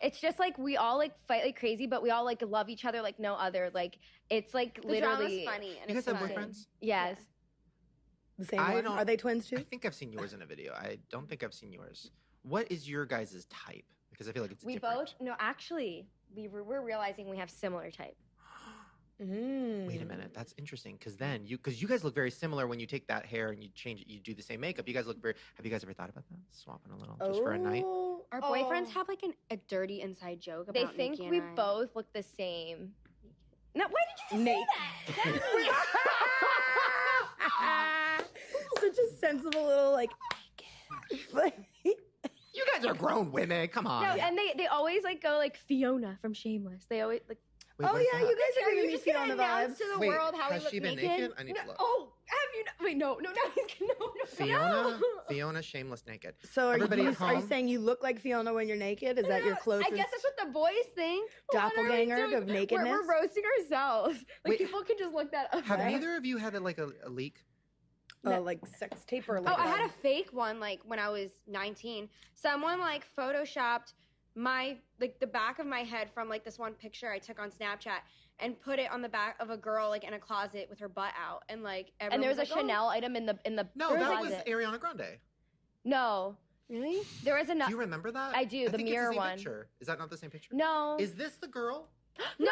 Speaker 7: It's just like we all like fight like crazy, but we all like love each other like no other. Like it's like
Speaker 6: The drama's
Speaker 7: literally
Speaker 6: funny. And
Speaker 1: You guys
Speaker 6: it's
Speaker 1: have
Speaker 6: fun.
Speaker 1: boyfriends?
Speaker 7: Yes.
Speaker 3: The same
Speaker 1: I
Speaker 3: one?
Speaker 1: don't-
Speaker 3: Are they twins
Speaker 1: I
Speaker 3: too?
Speaker 1: think I've seen yours in a video. I don't think I've seen yours. What is your guys' type? Because I feel like it's
Speaker 7: We
Speaker 1: different.
Speaker 7: both no, actually, we're realizing we have similar type.
Speaker 1: Wait a minute, that's interesting. Because then you guys look very similar when you take that hair and you change it. You do the same makeup. You guys look very. Have you guys ever thought about that? Swapping a little just for a night.
Speaker 3: Oh.
Speaker 6: Our boyfriends
Speaker 7: Oh.
Speaker 6: have like a dirty inside joke about
Speaker 7: They think
Speaker 6: Nikki and
Speaker 7: we
Speaker 6: I.
Speaker 7: both look the same. No, why did you
Speaker 3: Nate.
Speaker 7: say that?
Speaker 3: Such a sensible little like.
Speaker 1: You guys are grown women. Come on.
Speaker 7: No, and they always like go like Fiona from Shameless. They always like.
Speaker 1: Wait,
Speaker 3: Oh
Speaker 1: what is
Speaker 3: yeah,
Speaker 1: that?
Speaker 3: you guys are
Speaker 6: Are
Speaker 3: giving
Speaker 6: you
Speaker 3: me
Speaker 6: just
Speaker 3: feet
Speaker 6: gonna
Speaker 3: on the
Speaker 6: announce
Speaker 3: vibes.
Speaker 6: to the
Speaker 1: Wait,
Speaker 6: world how
Speaker 1: has
Speaker 6: we look
Speaker 1: she been naked? I need to look.
Speaker 7: Oh, have you? Wait, no, now he's no.
Speaker 1: Fiona, shameless naked.
Speaker 3: So
Speaker 1: Everybody at
Speaker 3: are you
Speaker 1: home?
Speaker 3: saying you look like Fiona when you're naked? Is that your closest
Speaker 6: I guess that's what the boys think.
Speaker 3: doppelganger of nakedness?
Speaker 7: We're roasting ourselves. Like
Speaker 1: Wait.
Speaker 7: people can just look that up.
Speaker 1: Have
Speaker 7: right?
Speaker 1: neither of you had a leak?
Speaker 3: like sex tape or like
Speaker 6: Oh, I had a fake one like when I was 19. Someone like photoshopped my like the back of my head from like this one picture I took on Snapchat and put it on the back of a girl like in a closet with her butt out and like everyone
Speaker 7: And there was a
Speaker 6: like, "Oh,
Speaker 7: Chanel item in the
Speaker 1: No,
Speaker 7: closet.
Speaker 1: that was Ariana Grande.
Speaker 7: No,
Speaker 6: really?
Speaker 7: there was
Speaker 1: Do
Speaker 7: another.
Speaker 1: you remember that?
Speaker 7: I do,
Speaker 1: I
Speaker 7: the
Speaker 1: think
Speaker 7: mirror
Speaker 1: it's the same
Speaker 7: one.
Speaker 1: Picture. Is that not the same picture?
Speaker 7: No.
Speaker 1: Is this the girl?
Speaker 7: no.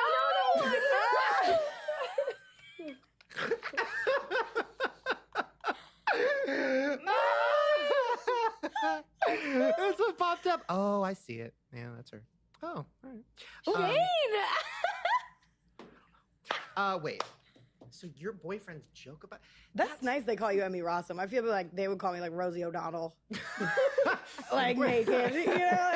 Speaker 1: I see it. Yeah, that's her. Oh, all right. Wait. So your boyfriends joke about...
Speaker 3: That's nice they call you Emmy Rossum. I feel like they would call me like Rosie O'Donnell. Like naked. You know,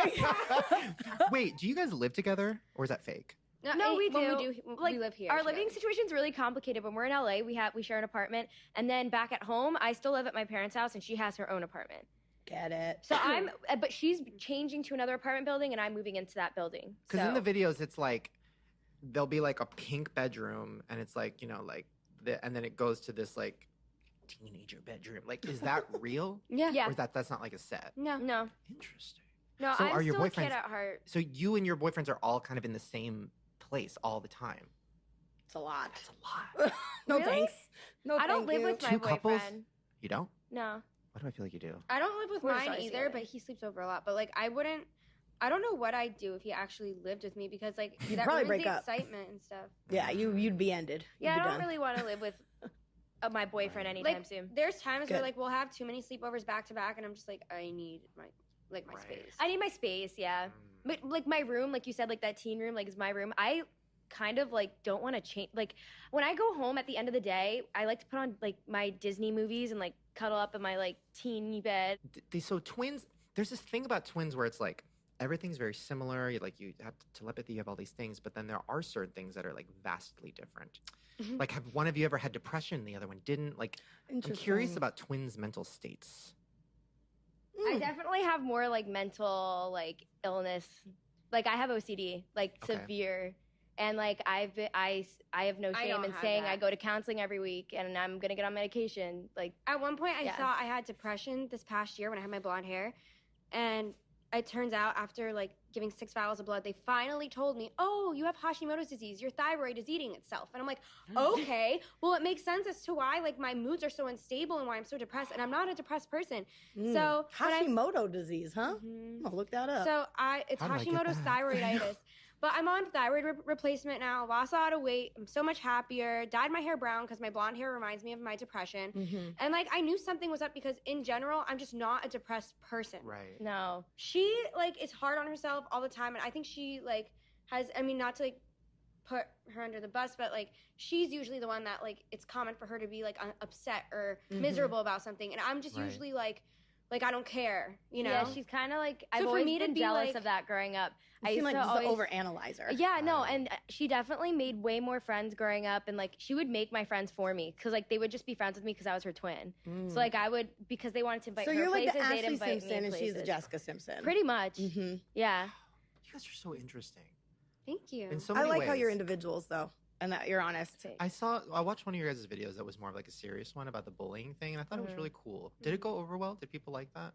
Speaker 3: like...
Speaker 1: Wait, do you guys live together? Or is that fake?
Speaker 7: No, we do.
Speaker 6: When we live here.
Speaker 7: Our
Speaker 6: together.
Speaker 7: living situation's really complicated. When we're in LA, we share an apartment, and then back at home, I still live at my parents' house, and she has her own apartment.
Speaker 3: Get it.
Speaker 7: So but she's changing to another apartment building, and I'm moving into that building.
Speaker 1: Because in the videos, it's like, there'll be like a pink bedroom, and it's like, you know, like, and then it goes to this like teenager bedroom. Like, is that real?
Speaker 7: Yeah.
Speaker 1: Or is that's not like a set?
Speaker 7: No.
Speaker 1: Interesting.
Speaker 7: No,
Speaker 1: So
Speaker 7: I'm
Speaker 1: are your
Speaker 7: still a
Speaker 1: boyfriends-
Speaker 7: kid at heart.
Speaker 1: So you and your boyfriends are all kind of in the same place all the time.
Speaker 3: It's a lot.
Speaker 1: That's a lot.
Speaker 3: No
Speaker 7: Really?
Speaker 3: thanks. No,
Speaker 7: I don't
Speaker 3: thank
Speaker 7: live
Speaker 3: you.
Speaker 7: with my
Speaker 1: Two
Speaker 7: boyfriend.
Speaker 1: couples? You don't?
Speaker 7: No.
Speaker 1: Why do I feel like you do?
Speaker 6: I don't live with
Speaker 3: We're just
Speaker 6: mine
Speaker 3: always
Speaker 6: either,
Speaker 3: together.
Speaker 6: but he sleeps over a lot. But like, I don't know what I'd do if he actually lived with me because like
Speaker 3: You'd
Speaker 6: that
Speaker 3: probably
Speaker 6: ruins
Speaker 3: break
Speaker 6: the
Speaker 3: up.
Speaker 6: excitement and stuff.
Speaker 3: Yeah, you'd be ended.
Speaker 7: Yeah,
Speaker 3: You'd
Speaker 7: I
Speaker 3: be
Speaker 7: don't
Speaker 3: done.
Speaker 7: really want to live with my boyfriend anytime
Speaker 6: Like,
Speaker 7: soon.
Speaker 6: there's times
Speaker 3: Good.
Speaker 6: where like we'll have too many sleepovers back to back, and I'm just like, I need my
Speaker 1: Right.
Speaker 6: space.
Speaker 7: I need my space, yeah. But like my room, like you said, like that teen room, like is my room. I kind of like don't want to change. Like when I go home at the end of the day, I like to put on like my Disney movies and like cuddle up in my like teeny bed.
Speaker 1: So twins, there's this thing about twins where it's like everything's very similar. You have telepathy, you have all these things, but then there are certain things that are like vastly different.
Speaker 6: Mhm.
Speaker 1: Like, have one of you ever had depression? The other one didn't. Like, I'm curious
Speaker 3: Interesting.
Speaker 1: about twins' mental states.
Speaker 7: I definitely have more like mental like illness. Like I have OCD, like
Speaker 1: Okay.
Speaker 7: severe. And like I have no
Speaker 6: I
Speaker 7: shame
Speaker 6: don't
Speaker 7: in
Speaker 6: have
Speaker 7: saying
Speaker 6: that.
Speaker 7: I go to counseling every week and I'm gonna get on medication. Like
Speaker 6: At one point, I
Speaker 7: Yeah.
Speaker 6: thought I had depression this past year when I had my blonde hair, and it turns out after like giving 6 vials of blood, they finally told me, "Oh, you have Hashimoto's disease. Your thyroid is eating itself." And I'm like, "Okay, well, it makes sense as to why like my moods are so unstable and why I'm so depressed." And I'm not a depressed person.
Speaker 3: Mm.
Speaker 6: So when I-
Speaker 3: Hashimoto disease, huh?
Speaker 6: Mhm.
Speaker 3: I'm gonna look that up.
Speaker 6: So it's
Speaker 1: How did I get
Speaker 6: Hashimoto's
Speaker 1: that?
Speaker 6: thyroiditis. But I'm on thyroid replacement now. Lost a lot of weight. I'm so much happier. Dyed my hair brown because my blonde hair reminds me of my depression.
Speaker 3: Mhm.
Speaker 6: And like I knew something was up because in general, I'm just not a depressed person.
Speaker 1: Right.
Speaker 7: no.
Speaker 6: She like is hard on herself all the time, and I think she like has. I mean, not to like put her under the bus, but like she's usually the one that like it's common for her to be like upset or
Speaker 3: Mhm.
Speaker 6: miserable about something, and I'm just
Speaker 1: Right.
Speaker 6: usually like I don't care, you know.
Speaker 7: Yeah, she's kind of like I've
Speaker 6: for
Speaker 7: always
Speaker 6: me to
Speaker 7: been
Speaker 6: be,
Speaker 7: jealous
Speaker 6: like-
Speaker 7: of that growing up.
Speaker 3: You
Speaker 7: I
Speaker 3: seem
Speaker 7: used
Speaker 3: like
Speaker 7: to
Speaker 3: just
Speaker 7: always,
Speaker 3: an overanalyzer.
Speaker 7: Yeah, no,
Speaker 1: Wow.
Speaker 7: and she definitely made way more friends growing up, and like she would make my friends for me because like they would just be friends with me because I was her twin.
Speaker 3: Mm.
Speaker 7: So like I would because they wanted to invite
Speaker 3: So
Speaker 7: her
Speaker 3: you're like
Speaker 7: places,
Speaker 3: the
Speaker 7: they'd
Speaker 3: Ashley
Speaker 7: invite me
Speaker 3: Simpson and she's the
Speaker 7: places.
Speaker 3: Jessica Simpson.
Speaker 7: Pretty much,
Speaker 3: hmm
Speaker 7: yeah.
Speaker 1: You guys are so interesting.
Speaker 6: Thank you.
Speaker 1: In so
Speaker 3: I
Speaker 1: many
Speaker 3: like how
Speaker 1: ways.
Speaker 3: you're individuals though, and that you're honest.
Speaker 1: I watched one of your guys' videos that was more of like a serious one about the bullying thing, and I thought it was
Speaker 7: Mhm.
Speaker 1: really cool. Did it go over well? Did people like that?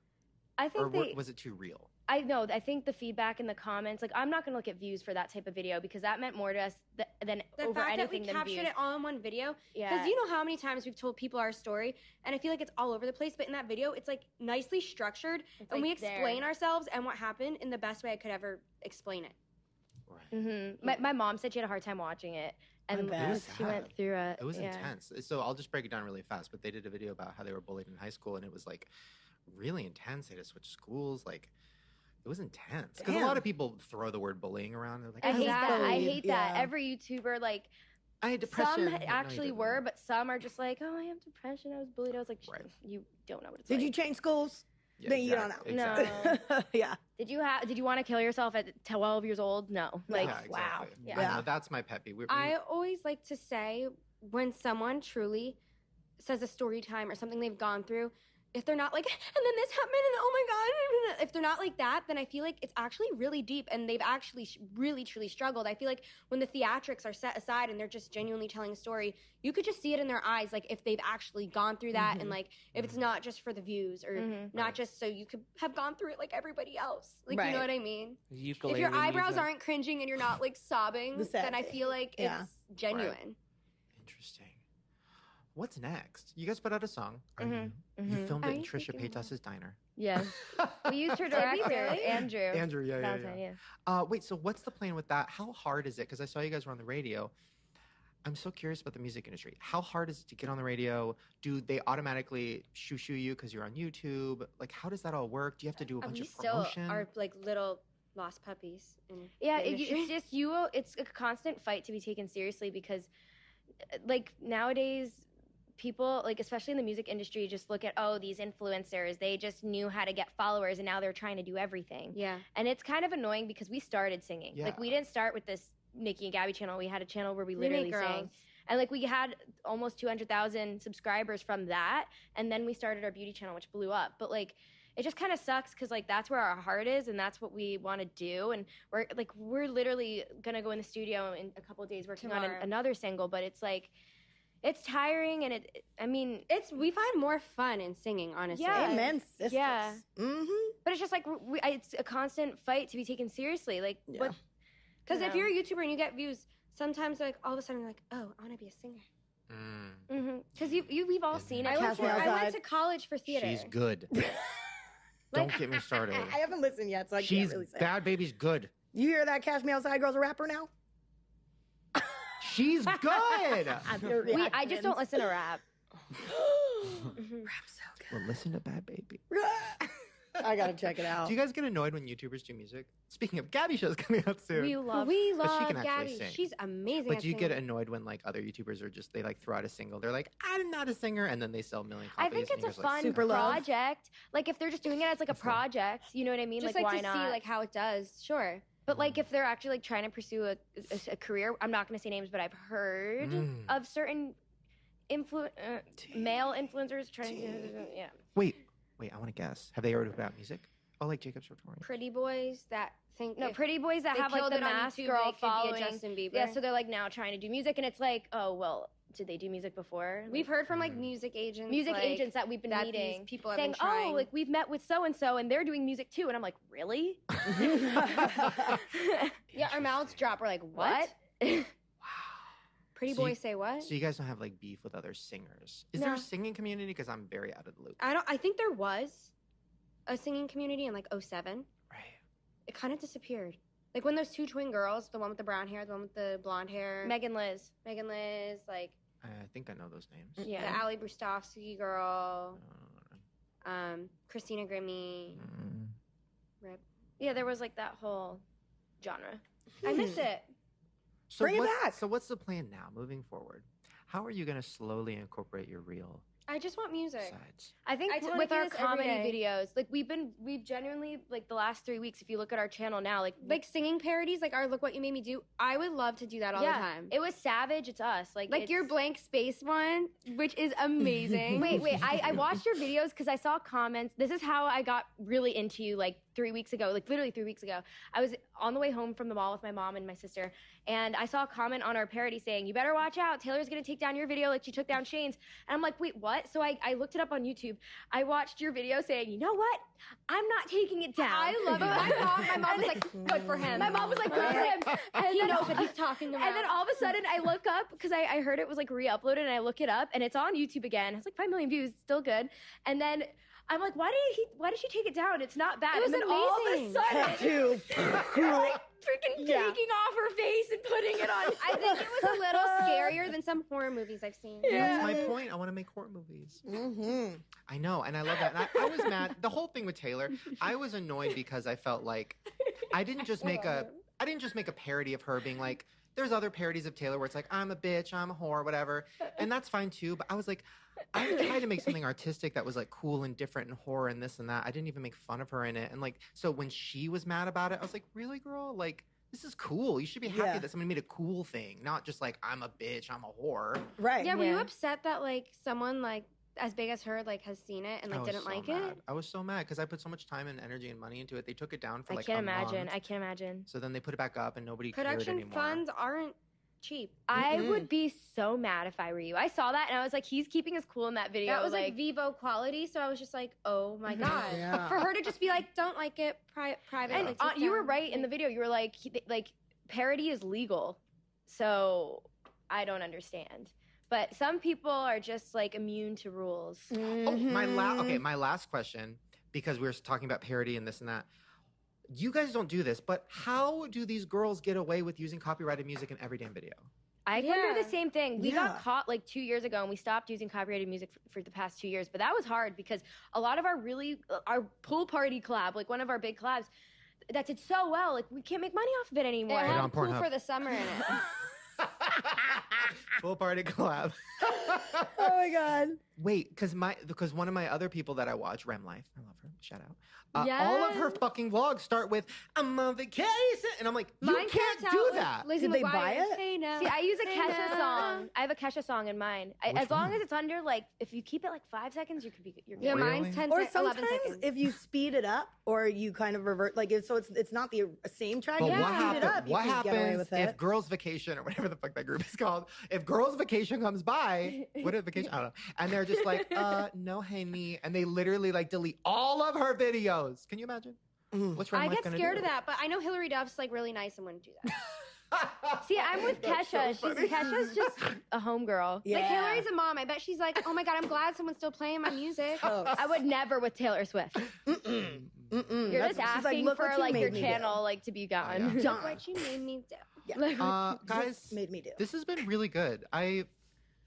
Speaker 7: I think
Speaker 1: Or was it too real?
Speaker 7: I know. I think the feedback in the comments, like I'm not gonna look at views for that type of video because that meant more to us than
Speaker 6: the
Speaker 7: over
Speaker 6: fact that
Speaker 7: anything
Speaker 6: we
Speaker 7: than
Speaker 6: captured
Speaker 7: views.
Speaker 6: it all in one video,
Speaker 7: Yeah.
Speaker 6: because you know how many times we've told people our story, and I feel like it's all over the place. But in that video, it's like nicely structured,
Speaker 7: It's,
Speaker 6: and we
Speaker 7: like,
Speaker 6: explain
Speaker 7: there.
Speaker 6: ourselves and what happened in the best way I could ever explain it.
Speaker 1: Right.
Speaker 7: My mom said she had a hard time watching it, and
Speaker 3: bet. It
Speaker 1: was
Speaker 7: she went
Speaker 1: sad.
Speaker 7: through it.
Speaker 1: It was
Speaker 7: yeah.
Speaker 1: intense. So I'll just break it down really fast. But they did a video about how they were bullied in high school, and it was like really intense. They had to switch schools. Like it was intense because a lot
Speaker 3: Damn.
Speaker 1: of people throw the word bullying around. They're like,
Speaker 7: I hate that. I
Speaker 3: Exactly.
Speaker 7: hate that.
Speaker 3: Yeah.
Speaker 7: Every YouTuber, like
Speaker 1: I had depression.
Speaker 7: some
Speaker 1: But no, you
Speaker 7: actually
Speaker 1: didn't.
Speaker 7: were, but some are just like, oh, I have depression. I was bullied. I was like,
Speaker 1: Right.
Speaker 7: you don't know what it's
Speaker 3: Did
Speaker 7: like.
Speaker 3: you change schools?
Speaker 1: Yeah,
Speaker 3: Then you don't know.
Speaker 1: exactly.
Speaker 7: No.
Speaker 3: Yeah.
Speaker 7: Did you want to kill yourself at 12 years old? No. Like,
Speaker 1: Yeah,
Speaker 7: wow.
Speaker 1: exactly.
Speaker 7: Yeah.
Speaker 3: Yeah.
Speaker 1: No, that's my pet peeve.
Speaker 6: I always like to say when someone truly says a story time or something they've gone through, if they're not like, and then this happened, and oh my God, if they're not like that, then I feel like it's actually really deep and they've actually really, truly struggled. I feel like when the theatrics are set aside and they're just genuinely telling a story, you could just see it in their eyes, like if they've actually gone through that and like if it's not just for the views or
Speaker 7: Mhm.
Speaker 6: not
Speaker 1: Right.
Speaker 6: just so you could have gone through it like everybody else. Like, you
Speaker 3: Right.
Speaker 6: know what I mean? If
Speaker 2: Ukulele
Speaker 6: your eyebrows
Speaker 2: music.
Speaker 6: aren't cringing and you're not like sobbing,
Speaker 3: The sad
Speaker 6: then I
Speaker 3: thing.
Speaker 6: feel like
Speaker 3: Yeah.
Speaker 6: it's genuine.
Speaker 1: Interesting. What's next? You guys put out a song. Are
Speaker 7: Mhm.
Speaker 1: you
Speaker 7: Mhm.
Speaker 1: filmed
Speaker 6: Are
Speaker 1: it in
Speaker 6: you
Speaker 1: Trisha
Speaker 6: thinking
Speaker 1: Paytas's diner.
Speaker 7: Yeah. We used her
Speaker 6: Did we
Speaker 7: director,
Speaker 6: really?
Speaker 7: Andrew.
Speaker 1: Andrew, yeah,
Speaker 7: Valentine, yeah.
Speaker 1: Wait, so what's the plan with that? How hard is it? Because I saw you guys were on the radio. I'm so curious about the music industry. How hard is it to get on the radio? Do they automatically shoo you because you're on YouTube? Like, how does that all work? Do you have to do a bunch
Speaker 6: We
Speaker 1: of
Speaker 6: still
Speaker 1: promotion?
Speaker 6: are like little lost puppies.
Speaker 7: Yeah, it's just it's a constant fight to be taken seriously because, like, nowadays, people, like, especially in the music industry, just look at, oh, these influencers, they just knew how to get followers and now they're trying to do everything.
Speaker 6: Yeah.
Speaker 7: And it's kind of annoying because we started singing.
Speaker 1: Yeah.
Speaker 7: Like, we didn't start with this Nikki and Gabi channel. We had a channel where we literally sang. And, like, we had almost 200,000 subscribers from that. And then we started our beauty channel, which blew up. But, like, it just kind of sucks because, like, that's where our heart is and that's what we want to do. And we're literally going to go in the studio in a couple of days working on another single. But it's, like, it's tiring and we find more fun in singing, honestly.
Speaker 3: Yeah. Amen, sisters.
Speaker 7: Yeah.
Speaker 3: Mm-hmm.
Speaker 7: But it's just, like, it's a constant fight to be taken seriously. Like, what?
Speaker 6: Because if you're a YouTuber and you get views, sometimes, like, all of a sudden you're like, oh, I want to be a singer.
Speaker 7: Because we've all seen it.
Speaker 6: I went to college for theater.
Speaker 1: She's good. Don't get me started.
Speaker 3: I haven't listened yet, so I can't really say.
Speaker 1: Bad Baby's good.
Speaker 3: You hear that? Cash Me Outside Girl's a rapper now?
Speaker 1: She's good.
Speaker 7: I just don't listen to rap.
Speaker 3: Rap's so good.
Speaker 1: Well, listen to Bad Baby.
Speaker 3: I gotta check it out.
Speaker 1: Do you guys get annoyed when YouTubers do music? Speaking of, Gabi show's coming out soon.
Speaker 7: We love
Speaker 1: But she can actually
Speaker 6: Gabi.
Speaker 1: sing.
Speaker 6: She's amazing.
Speaker 1: But do you get annoyed when, like, other YouTubers are just, they, like, throw out a single, they're like, I'm not a singer, and then they sell a million copies?
Speaker 7: I think
Speaker 1: and
Speaker 7: it's a
Speaker 1: you're just like,
Speaker 7: fun
Speaker 3: Super love.
Speaker 7: project. Like, if they're just doing it as, like, a project, you know what I mean?
Speaker 6: just
Speaker 7: like, why
Speaker 6: to
Speaker 7: not?
Speaker 6: see, like, how it does. Sure.
Speaker 7: But, like, if they're actually, like, trying to pursue a career, I'm not going to say names, but I've heard of certain male influencers trying to do, yeah.
Speaker 1: Wait, I want to guess. Have they heard about music? Oh, like Jacob's Sartorius.
Speaker 6: Pretty boys that think
Speaker 7: pretty boys that
Speaker 6: they
Speaker 7: have, like,
Speaker 6: killed
Speaker 7: the
Speaker 6: it on
Speaker 7: mask
Speaker 6: YouTube,
Speaker 7: girl
Speaker 6: they could
Speaker 7: following.
Speaker 6: be a Justin Bieber.
Speaker 7: Yeah, so they're, like, now trying to do music, and it's like, oh, well, did they do music before?
Speaker 6: We've heard from, like, music agents.
Speaker 7: Agents that we've been
Speaker 6: that
Speaker 7: meeting.
Speaker 6: These people have
Speaker 7: saying,
Speaker 6: been trying.
Speaker 7: oh, like, we've met with so-and-so, and they're doing music, too. And I'm like, really?
Speaker 6: Yeah, our mouths drop. We're like, what? Pretty
Speaker 1: So
Speaker 6: boys say what?
Speaker 1: So you guys don't have, like, beef with other singers? Is there a singing community? Because I'm very out of the loop.
Speaker 6: I think there was a singing community in, like, 2007.
Speaker 1: Right.
Speaker 6: It kind of disappeared. Like, when those two twin girls, the one with the brown hair, the one with the blonde hair.
Speaker 7: Megan Liz,
Speaker 6: like...
Speaker 1: I think I know those names.
Speaker 7: yeah.
Speaker 6: The Ali Brustowski girl. Christina Grimmie. Rip.
Speaker 7: Yeah, there was, like, that whole genre.
Speaker 6: I miss it.
Speaker 1: So
Speaker 3: Bring it back.
Speaker 1: So what's the plan now, moving forward? How are you going to slowly incorporate your real
Speaker 6: I just want music.
Speaker 1: sides?
Speaker 7: I think
Speaker 6: I totally
Speaker 7: with
Speaker 6: do
Speaker 7: our
Speaker 6: this every
Speaker 7: comedy
Speaker 6: day.
Speaker 7: videos, like, we've genuinely, like, the last 3 weeks, if you look at our channel now, like
Speaker 6: Singing parodies, like our Look What You Made Me Do. I would love to do that all the time.
Speaker 7: It was Savage, it's us. Like
Speaker 6: your blank space one, which is amazing.
Speaker 7: Wait, I watched your videos because I saw comments. This is how I got really into you, like, 3 weeks ago, like, literally 3 weeks ago. I was on the way home from the mall with my mom and my sister, and I saw a comment on our parody saying, you better watch out, Taylor's gonna take down your video like she took down Shane's. And I'm like, wait, what? So I looked it up on YouTube. I watched your video saying, you know what? I'm not taking it down.
Speaker 6: I love it. My mom was like, good for him.
Speaker 7: My mom was like, good for him. And
Speaker 6: He knows what he's talking about.
Speaker 7: And then all of a sudden I look up, because I heard it was, like, re-uploaded, and I look it up, and it's on YouTube again. It's like 5 million views, still good. And then I'm like, why did she take it down? It's not bad.
Speaker 6: It was
Speaker 7: and then
Speaker 6: amazing.
Speaker 7: all of a sudden,
Speaker 3: Too.
Speaker 7: like, freaking taking off her face and putting it on.
Speaker 6: I think it was a little scarier than some horror movies I've seen.
Speaker 1: That's my point. I want to make horror movies.
Speaker 3: Mm-hmm.
Speaker 1: I know, and I love that. And I was mad. The whole thing with Taylor, I was annoyed because I felt like I didn't just make a parody of her being like, there's other parodies of Taylor where it's like, I'm a bitch, I'm a whore, whatever. And that's fine too. But I was like, I tried to make something artistic that was, like, cool and different and horror and this and that. I didn't even make fun of her in it. And, like, so when she was mad about it, I was like, really, girl? Like, this is cool. You should be happy that somebody made a cool thing, not just like, I'm a bitch, I'm a whore.
Speaker 3: Right.
Speaker 6: Yeah, were you upset that, like, someone, like, as big as her, like, has seen it and, like, didn't like it?
Speaker 1: I was so mad because I put so much time and energy and money into it. They took it down for, like,
Speaker 7: I can't
Speaker 1: month.
Speaker 7: imagine.
Speaker 1: So then they put it back up and nobody cared
Speaker 6: Production
Speaker 1: anymore.
Speaker 6: funds aren't cheap.
Speaker 7: I would be so mad if I were you. I saw that and I was like, he's keeping us cool in that video.
Speaker 6: That was like Vivo quality, so I was just like, oh my god.
Speaker 3: Yeah.
Speaker 6: For her to just be like, don't like it, private.
Speaker 7: And
Speaker 6: like, take
Speaker 7: you were
Speaker 6: down.
Speaker 7: right in the video. You were like, parody is legal, so I don't understand. But some people are just, like, immune to rules.
Speaker 1: Oh, my last question, because we were talking about parody and this and that. You guys don't do this, but how do these girls get away with using copyrighted music in every damn video?
Speaker 7: I wonder
Speaker 6: Yeah.
Speaker 7: the same thing. We
Speaker 3: Yeah.
Speaker 7: got caught like 2 years ago, and we stopped using copyrighted music for the past 2 years. But that was hard because a lot of our pool party collab, like one of our big collabs, that did so well. Like we can't make money off of it
Speaker 6: It
Speaker 7: anymore.
Speaker 1: Put it
Speaker 6: had
Speaker 1: on
Speaker 6: pool
Speaker 1: Pornhub.
Speaker 6: for the summer in it.
Speaker 1: Full party collab.
Speaker 3: Oh my God.
Speaker 1: Wait, because one of my other people that I watch, Rem Life, I love her. Shout out. All of her
Speaker 6: Yes.
Speaker 1: fucking vlogs start with "I'm on vacation," and I'm like, you
Speaker 6: Mine
Speaker 1: can't
Speaker 6: starts
Speaker 1: do
Speaker 6: out with
Speaker 1: that.
Speaker 6: Lizzie
Speaker 3: Did they
Speaker 6: McGuire.
Speaker 3: buy it?
Speaker 6: Hey now.
Speaker 7: See, I use a
Speaker 6: Hey
Speaker 7: Kesha
Speaker 6: now.
Speaker 7: song. I have a Kesha song in mine.
Speaker 1: Which
Speaker 7: As long
Speaker 1: one?
Speaker 7: as it's under like, if you keep it like 5 seconds, you're good.
Speaker 6: Yeah,
Speaker 1: Really?
Speaker 6: mine's 10
Speaker 3: Or
Speaker 6: 11
Speaker 3: sometimes
Speaker 6: seconds.
Speaker 3: if you speed it up or you kind of revert, like so it's not the same track.
Speaker 1: But
Speaker 3: you
Speaker 1: what
Speaker 3: speed it up, you
Speaker 1: What
Speaker 3: can get away
Speaker 1: happens
Speaker 3: with
Speaker 1: if
Speaker 3: it.
Speaker 1: Girls Vacation or whatever the fuck that group is called? If Girls Vacation comes by, what is vacation? I don't know. And they're just like, no, hey me, and they literally like delete all of her videos. Can you imagine? What's Rem
Speaker 6: I
Speaker 1: Life
Speaker 6: get
Speaker 1: gonna
Speaker 6: scared
Speaker 1: do?
Speaker 6: of that, but I know Hillary Duff's like really nice and wouldn't do that.
Speaker 7: See, I'm with
Speaker 1: That's so
Speaker 7: Kesha.
Speaker 1: funny.
Speaker 7: Kesha's just a homegirl.
Speaker 3: Yeah.
Speaker 6: Like Hillary's a mom. I bet she's like, oh my God, I'm glad someone's still playing my music.
Speaker 3: Oh.
Speaker 7: I would never with Taylor Swift.
Speaker 3: Mm-mm.
Speaker 7: You're
Speaker 3: That's-
Speaker 7: just
Speaker 3: she's like,
Speaker 7: asking
Speaker 3: "Look what
Speaker 7: for
Speaker 3: you
Speaker 7: like
Speaker 3: made
Speaker 7: your
Speaker 3: me do."
Speaker 7: channel like to be gone.
Speaker 1: yeah.
Speaker 3: Done.
Speaker 6: What you made me do.
Speaker 3: Yeah.
Speaker 1: Guys,
Speaker 3: Just made me do.
Speaker 1: this has been really good.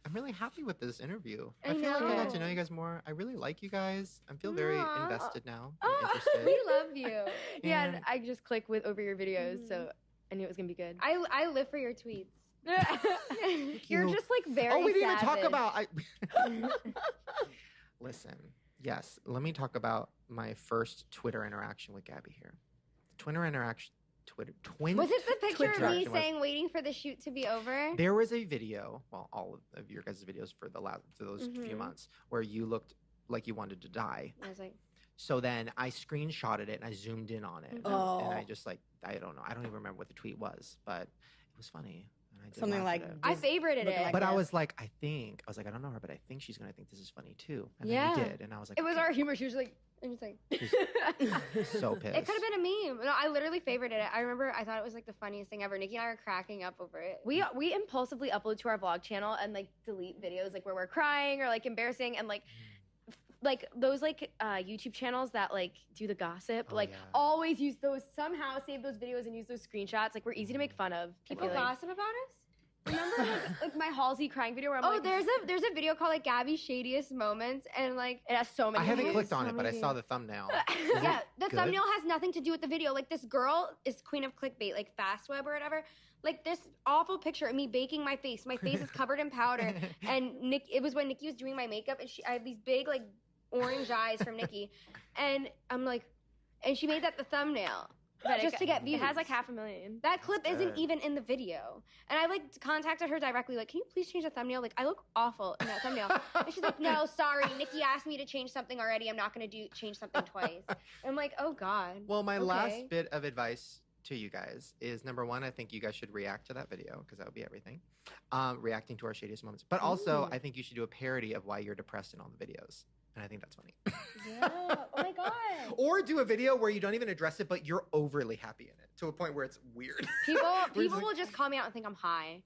Speaker 1: I'm really happy with this interview. I
Speaker 6: I
Speaker 1: feel like I got
Speaker 6: know.
Speaker 1: to know you guys more. I really like you guys. I feel very
Speaker 6: Aw.
Speaker 1: invested now.
Speaker 7: Oh,
Speaker 1: I'm interested.
Speaker 6: We love you.
Speaker 7: Yeah,
Speaker 1: And-
Speaker 7: and I just click with over your videos, so I knew it was gonna be good.
Speaker 6: I live for your tweets.
Speaker 7: You're
Speaker 1: you.
Speaker 7: just like very.
Speaker 1: Oh, we didn't even talk
Speaker 7: savage.
Speaker 1: about. Listen, yes. Let me talk about my first Twitter interaction with Gabi here. Twitter interaction.
Speaker 6: Was it the picture of me
Speaker 1: interaction was-
Speaker 6: saying waiting for the shoot to be over?
Speaker 1: There was a video, well, all of your guys' videos for those few
Speaker 6: Mhm.
Speaker 1: months, where you looked like you wanted to die.
Speaker 6: I was like,
Speaker 1: So then I screenshotted it and I zoomed in on it.
Speaker 3: Oh.
Speaker 1: And I just like, I don't know. I don't even remember what the tweet was, but it was funny. And I did
Speaker 3: Something
Speaker 1: laugh
Speaker 3: like
Speaker 1: at it.
Speaker 6: I
Speaker 3: Just
Speaker 6: favorited
Speaker 3: looking
Speaker 6: it.
Speaker 3: like
Speaker 1: But I
Speaker 3: that.
Speaker 1: was like, I don't know her, but I think she's going to think this is funny too. And
Speaker 6: Yeah.
Speaker 1: then you did. And I was like,
Speaker 7: It was
Speaker 1: okay.
Speaker 7: our humor. She was like,
Speaker 6: I'm just like,
Speaker 1: So pissed.
Speaker 6: it could have been a meme. No, I literally favorited it. I remember I thought it was like the funniest thing ever. Nikki and I were cracking up over it.
Speaker 7: we impulsively upload to our vlog channel and like delete videos like where we're crying or like embarrassing and like those like YouTube channels that like do the gossip
Speaker 1: Oh,
Speaker 7: like
Speaker 1: yeah.
Speaker 7: always use those somehow save those videos and use those screenshots. Like we're easy to make fun of. I
Speaker 6: People
Speaker 7: feel like.
Speaker 6: gossip about us?
Speaker 7: Remember like my Halsey crying video where I'm
Speaker 6: Oh,
Speaker 7: like,
Speaker 6: there's a video called like Gabby's shadiest moments, and like
Speaker 7: it has so many.
Speaker 1: I haven't
Speaker 7: views.
Speaker 1: clicked on
Speaker 6: so
Speaker 1: it, but I
Speaker 6: many
Speaker 1: saw
Speaker 6: views.
Speaker 1: the thumbnail.
Speaker 6: yeah, the
Speaker 1: good?
Speaker 6: thumbnail has nothing to do with the video. Like this girl is queen of clickbait, like fast web or whatever. Like this awful picture of me baking my face. My face is covered in powder, and it was when Nikki was doing my makeup, and I have these big like orange eyes from Nikki, and I'm like, and she made that the thumbnail.
Speaker 7: But
Speaker 6: just to get views.
Speaker 7: It has like 500,000.
Speaker 6: That clip
Speaker 1: That's
Speaker 6: isn't
Speaker 1: good.
Speaker 6: even in the video. And I like contacted her directly, like, can you please change the thumbnail? Like, I look awful in that thumbnail. And she's like, no, sorry. Nikki asked me to change something already. I'm not going to change something twice. And I'm like, oh, God.
Speaker 1: Well, my
Speaker 6: Okay.
Speaker 1: last bit of advice to you guys is number one, I think you guys should react to that video because that would be everything. Reacting to our shadiest moments. But also,
Speaker 6: Ooh.
Speaker 1: I think you should do a parody of why you're depressed in all the videos. And I think that's funny.
Speaker 6: Yeah. Oh, my God.
Speaker 1: Or do a video where you don't even address it, but you're overly happy in it to a point where it's weird.
Speaker 6: People
Speaker 1: just like-
Speaker 6: will just call me out and think I'm high.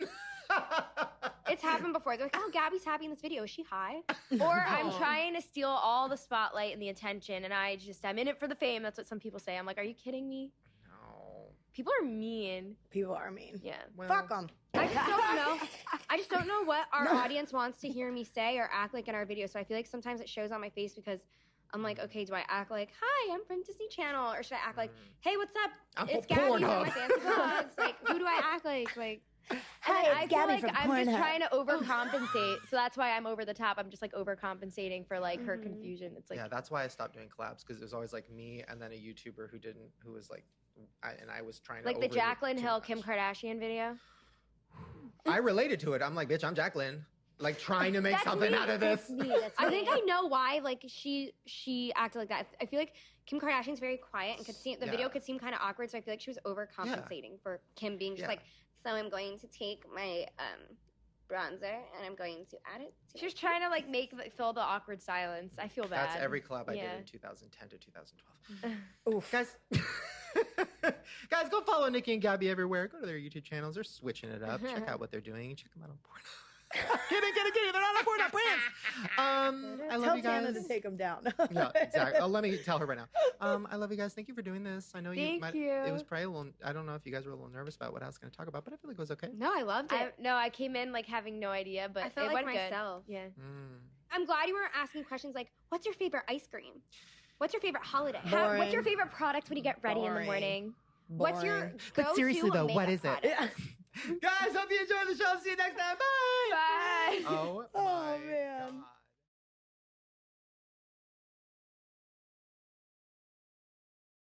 Speaker 6: It's happened before. They're like, oh, Gabby's happy in this video. Is she high?
Speaker 7: Or I'm trying to steal all the spotlight and the attention, and I'm in it for the fame. That's what some people say. I'm like, are you kidding me?
Speaker 1: No.
Speaker 7: People are mean.
Speaker 3: People are mean.
Speaker 7: Yeah.
Speaker 1: Well,
Speaker 3: Fuck them.
Speaker 6: I just don't know. I just don't know what our audience wants to hear me say or act like in our videos. So I feel like sometimes it shows on my face because I'm like, okay, do I act like, hi, I'm from Disney Channel, or should I act like, hey, what's up?
Speaker 1: I'm
Speaker 6: It's
Speaker 1: from
Speaker 6: Gabby from
Speaker 1: Pornhub.
Speaker 6: my fancy vlogs. Like, who do I act like? Like,
Speaker 3: Hi,
Speaker 7: And
Speaker 3: it's
Speaker 7: I feel
Speaker 3: Gabby
Speaker 7: like
Speaker 3: from
Speaker 7: I'm just
Speaker 3: Pornhub.
Speaker 7: trying to overcompensate, so that's why I'm over the top. I'm just like overcompensating for like her confusion. It's like
Speaker 1: yeah, that's why I stopped doing collabs because it was always like me and then a YouTuber who was like, I was trying to
Speaker 7: like the
Speaker 1: overly
Speaker 7: Jaclyn
Speaker 1: too
Speaker 7: Hill
Speaker 1: much.
Speaker 7: Kim Kardashian video.
Speaker 1: I related to it. I'm like, bitch, I'm Jaclyn. Like trying to make
Speaker 7: That's
Speaker 1: something
Speaker 7: me.
Speaker 1: out of this.
Speaker 7: That's me. That's
Speaker 6: I
Speaker 7: me.
Speaker 6: think I know why. Like, she acted like that. I feel like Kim Kardashian's very quiet and the video
Speaker 1: Yeah.
Speaker 6: could seem kind of awkward. So I feel like she was overcompensating for Kim being just
Speaker 1: Yeah.
Speaker 6: like, so I'm going to take my bronzer and I'm going to add it. To
Speaker 7: She's trying to like fill the awkward silence. I feel bad.
Speaker 1: That's every collab I
Speaker 7: Yeah.
Speaker 1: did in 2010 to 2012.
Speaker 3: Oof.
Speaker 1: Guys, go follow Nikki and Gabi everywhere. Go to their YouTube channels. They're switching it up. Check out what they're doing. Check them out on Kidding. They're not on board, not brands. I love
Speaker 3: Tell
Speaker 1: you guys.
Speaker 3: Tana to take them down.
Speaker 1: Yeah, exactly. Oh, let me tell her right now. I love you guys. Thank you for doing this. I know
Speaker 7: Thank you.
Speaker 1: It was probably a little. I don't know if you guys were a little nervous about what I was going to talk about, but I feel like it was okay.
Speaker 6: No, I loved it.
Speaker 7: I came in like having no idea, but
Speaker 6: I felt
Speaker 7: it
Speaker 6: like
Speaker 7: went
Speaker 6: myself.
Speaker 7: good. Yeah.
Speaker 6: I'm glad you weren't asking questions like, what's your favorite ice cream? What's your favorite holiday?
Speaker 3: Boring.
Speaker 6: What's your favorite product when you get ready in the
Speaker 3: Boring.
Speaker 6: morning? What's your
Speaker 3: Boring.
Speaker 1: But seriously though, what is
Speaker 6: makeup
Speaker 1: it?
Speaker 6: product?
Speaker 1: Guys, hope you enjoyed the show. See you next time. Bye.
Speaker 7: Bye.
Speaker 1: Oh,
Speaker 3: Oh,
Speaker 1: my
Speaker 3: man.
Speaker 1: God.